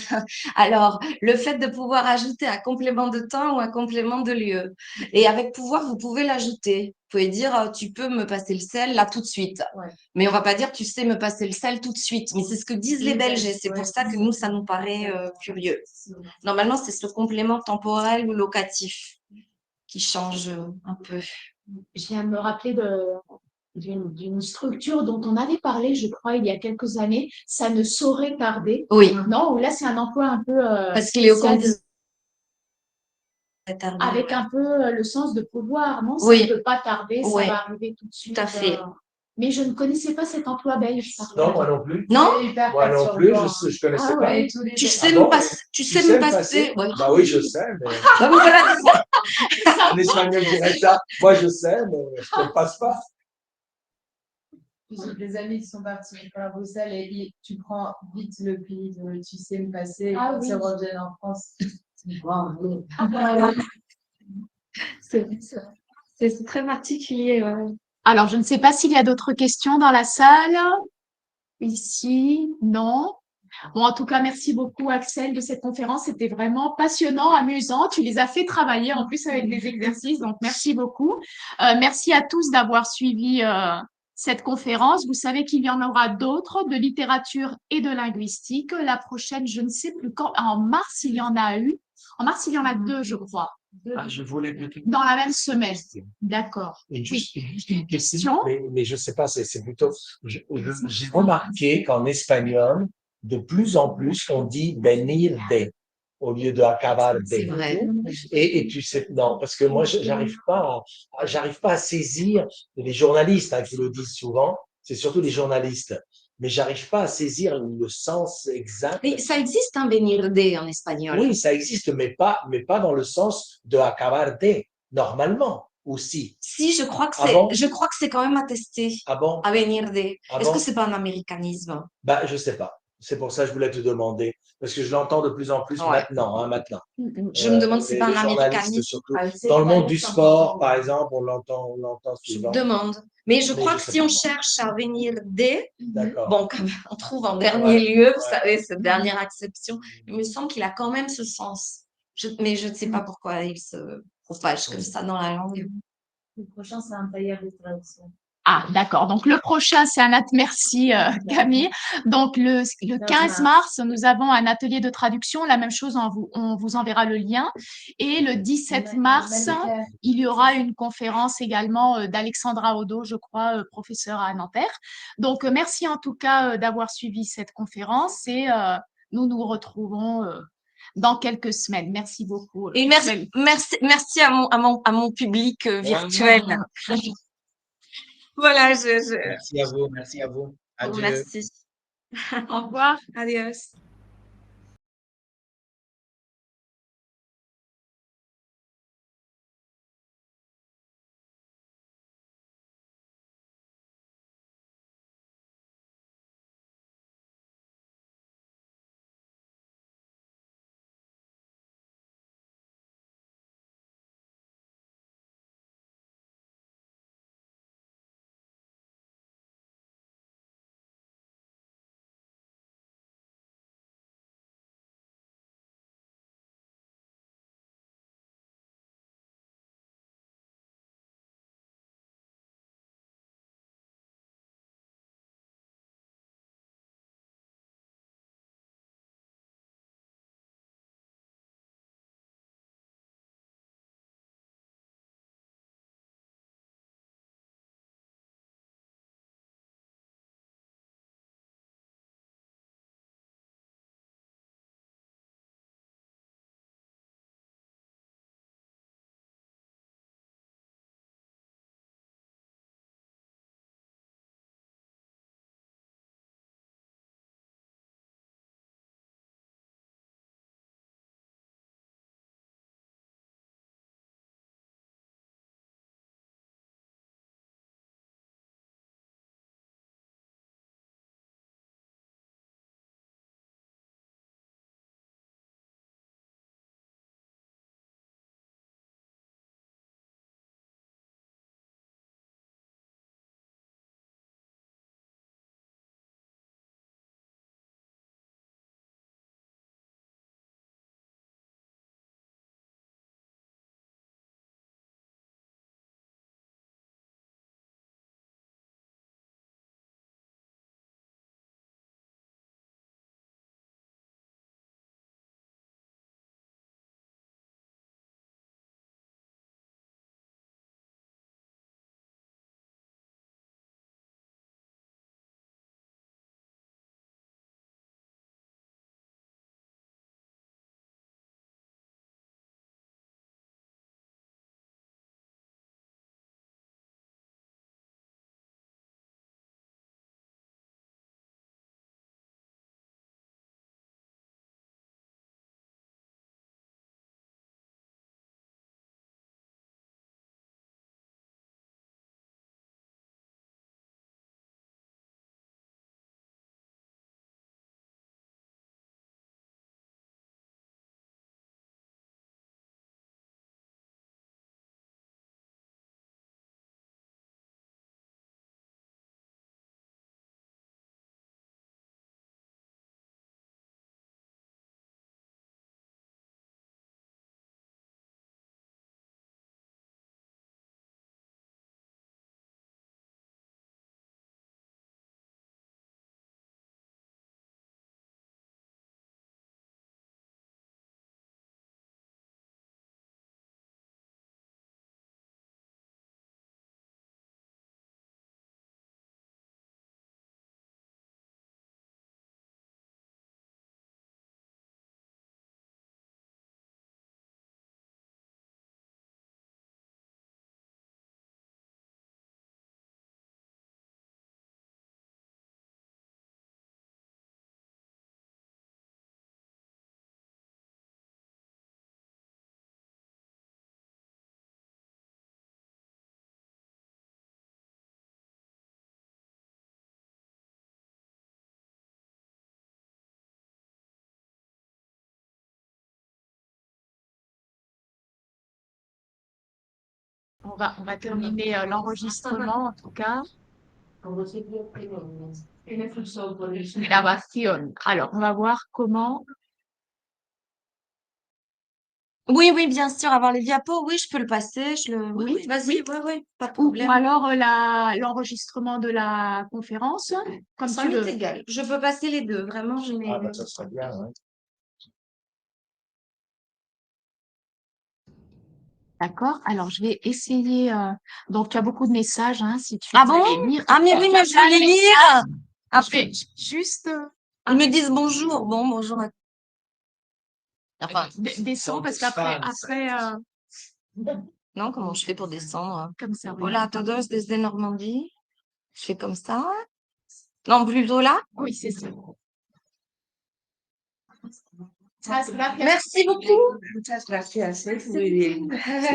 alors, le fait de pouvoir ajouter un complément de temps ou un complément de lieu. Et avec pouvoir, vous pouvez l'ajouter. Vous pouvez dire, tu peux me passer le sel là tout de suite. Ouais. Mais on va pas dire, tu sais me passer le sel tout de suite. Mais c'est ce que disent les Belges et c'est pour ça que nous, ça nous paraît curieux. Normalement, c'est ce complément temporel ou locatif qui change un peu. Je viens de me rappeler d'une structure dont on avait parlé, je crois, il y a quelques années. Ça ne saurait tarder. Oui, Non, ou là, c'est un emploi un peu parce qu'il est au spécial, conditionnel. avec un peu le sens de pouvoir. Non, ça Oui. ne peut pas tarder, ça Ouais, va arriver tout de suite. à fait. Mais je ne connaissais pas cet emploi belge. par Non, contre. moi non plus. Non? Moi non plus, je connaissais Ah pas. ouais. Tu sais Ah me bon, passer, tu Tu sais sais me me passer. Ouais. Bah oui, je sais, mais Bah, voilà. en espagnol dirait ça. Moi, je sais, mais je ne passe pas. J'ai des amis qui sont partis à Bruxelles et tu prends vite le pli de tu sais me passer et Ah quand oui. ils reviennent en France. Wow. C'est très particulier, ouais. Alors, je ne sais pas s'il y a d'autres questions dans la salle. Ici, non. Bon, en tout cas, merci beaucoup, Axel, de cette conférence. C'était vraiment passionnant, amusant. Tu les as fait travailler en plus avec des exercices, donc merci beaucoup. Merci à tous d'avoir suivi cette conférence. Vous savez qu'il y en aura d'autres de littérature et de linguistique. La prochaine, je ne sais plus quand. En mars, il y en a eu. En mars, il y en a deux, je crois, Ah, je voulais plutôt. dans la même semaine. D'accord. Et Oui. juste une question, Question? mais je sais pas, c'est plutôt. J'ai remarqué qu'en espagnol, de plus en plus, on dit venir de au lieu de acabar C'est de. vrai. Et tu sais, non, parce que moi, j'arrive pas à saisir les journalistes, hein, qui le disent souvent. C'est surtout les journalistes. Mais j'arrive pas à saisir le sens exact. Mais ça existe, un venir de en espagnol. Oui, ça existe, mais pas dans le sens de acabar de, normalement, aussi. Si, je crois que Ah c'est, bon? je crois que c'est quand même attesté. Ah bon? À venir de. Ah Est-ce bon? que c'est pas un américanisme? Bah, je sais pas. C'est pour ça que je voulais te demander, parce que je l'entends de plus en plus Ouais. maintenant, hein, maintenant. Je me demande si c'est pas Les un journalistes américanisme. surtout. Dans le monde du sport, par exemple, on l'entend Je me souvent. demande. Mais je Mais crois je que sais si pas. on cherche à venir de, D'accord. bon, comme on trouve en dernier Ouais, lieu, vous ouais. savez, cette dernière acception, il me semble qu'il a quand même ce sens. Mais je ne sais pas pourquoi il se propage comme ça dans la langue. Le prochain, c'est un tailleur de traduction. Ah, d'accord. Donc, le prochain, c'est un merci, Camille. Donc, le 15 mars, nous avons un atelier de traduction. La même chose, on vous enverra le lien. Et le 17 mars, il y aura une conférence également d'Alexandra Odo, je crois, professeure à Nanterre. Donc, merci en tout cas d'avoir suivi cette conférence et nous nous retrouvons dans quelques semaines. Merci beaucoup. Et merci à mon public virtuel. Voilà, Merci à vous, merci à vous. vous Adieu. remercie. Au revoir. Adios. On va terminer l'enregistrement en tout cas. Grabación. Alors, on va voir comment. Oui, oui, bien sûr, avoir les diapos, oui, je peux le passer. Oui, Oui, vas-y, oui. oui, pas de Ou problème. alors l'enregistrement de la conférence, comme Ça tu m'est veux. égal. Je peux passer les deux, vraiment, je n'ai. Ah, bah, ça serait bien, ouais. D'accord. Alors, je vais essayer. Donc, tu as beaucoup de messages, hein, si tu Ah veux bon? les lire. Ah, mais oui, mais je veux les lire. Je vais juste Ils me disent bonjour. Bon, bonjour à Enfin, descendre parce qu'après, non, comment je fais pour descendre? comme ça. Oui. Hola a todos desde Normandie. Je fais comme ça. Non, plutôt là. Oui, c'est ça. Merci beaucoup. Muchas gracias.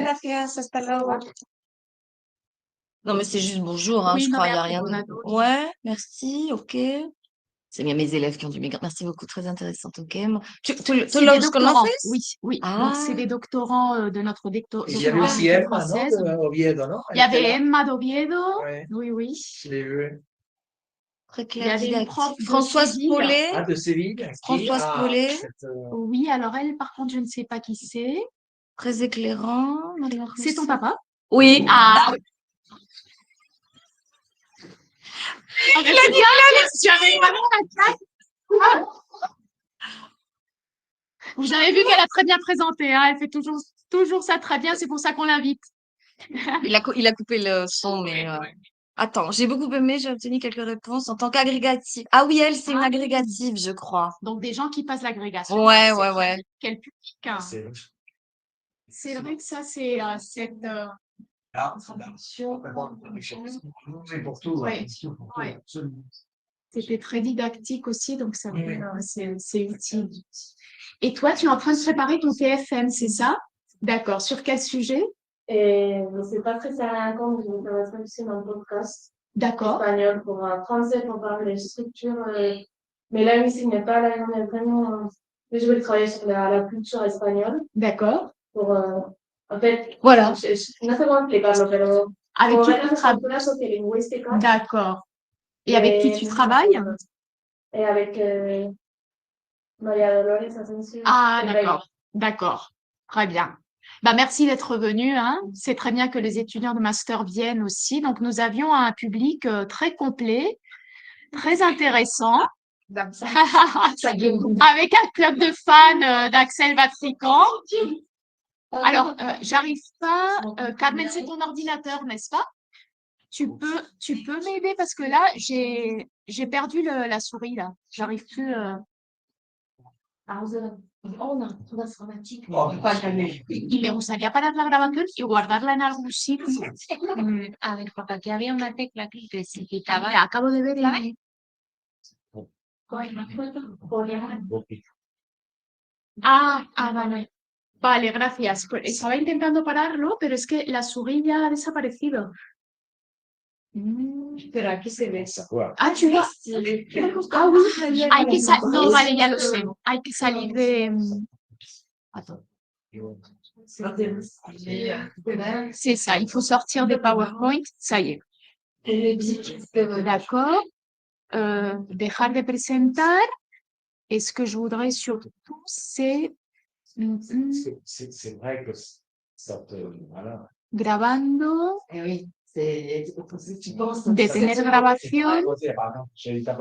Gracias, hasta luego. Non, mais c'est juste bonjour, hein, Oui, je non, crois, mais il n'y a après, rien on a de... d'autres. Ouais, merci, ok. C'est bien mes élèves qui ont du migrant. Merci beaucoup, très intéressante, ok. C'est Tu des los doctorants. conoces? Oui, oui. Ah. Donc, c'est des doctorants de notre Il y avait aussi doctorat Emma, non, française. de Oviedo, non? Il y avait Emma d'Oviedo. Ouais, Oui, oui. je l'ai vu. Très Il y clair, avait une didactique. prof de Françoise Séville. Paulet. Ah, de Séville. Françoise Paulet. Oui, alors elle, par contre, je ne sais pas qui c'est. Très éclairant. C'est ton papa? Oui. Ah, oui. Ah, mais c'est bien, tu avais vraiment la classe. Ah. Vous avez vu qu'elle a très bien présenté, hein. Elle fait toujours ça très bien, c'est pour ça qu'on l'invite. Il a coupé le son, mais... Attends, j'ai beaucoup aimé, j'ai obtenu quelques réponses en tant qu'agrégative. Ah oui, elle, c'est une Ah. agrégative, je crois. Donc, des gens qui passent l'agrégation. Ouais, ouais, ouais. Quel public, hein. C'est vrai que ça, c'est cette. C'est pour tout. Ouais. Ouais. C'était très didactique aussi, donc ça, c'est utile. Et toi, tu es en train de préparer ton TFM, c'est ça? D'accord. Sur quel sujet? Je ne sais pas très bien quand je vais faire aussi dans le podcast D'accord. espagnol pour français, pour parler des structures. Mais là, ici, il n'est pas là, on est vraiment. Je vais travailler sur la culture espagnole. D'accord. Pour, en fait, Voilà. no sé cómo explicarlo, pero Avec como qui ver tu las travailles? estructuras sociolingüísticas. D'accord. Et avec qui tu travailles? Et avec Maria Dolores Asensio. Ah, d'accord. D'accord. Très bien. Bah, merci d'être venu, hein. C'est très bien que les étudiants de master viennent aussi. Donc, nous avions un public très complet, très intéressant. Avec un club de fans d'Axel Vatrican. Alors, j'arrive pas. Carmen, c'est ton ordinateur, n'est-ce pas? Tu peux m'aider parce que là, j'ai perdu la souris là. J'arrive plus. Y me gustaría parar la grabación y guardarla en algún sitio. A ver, porque aquí había una tecla que se quitaba. La acabo de ver en... Vale. Vale, gracias. Pues estaba intentando pararlo, pero es que la souris ya ha desaparecido. Pero aquí se ve. Ah, tu vois. Ah oui, hay que no, vale, ya lo sé. Hay que salir de... Attends. C'est ça, il faut sortir des PowerPoint. Ça y est. D'accord. Dejar de presentar. Et ce que je voudrais surtout, c'est... C'est vrai que ça te... Voilà. Grabando. Oui, c'est. Detener grabación. J'ai eu la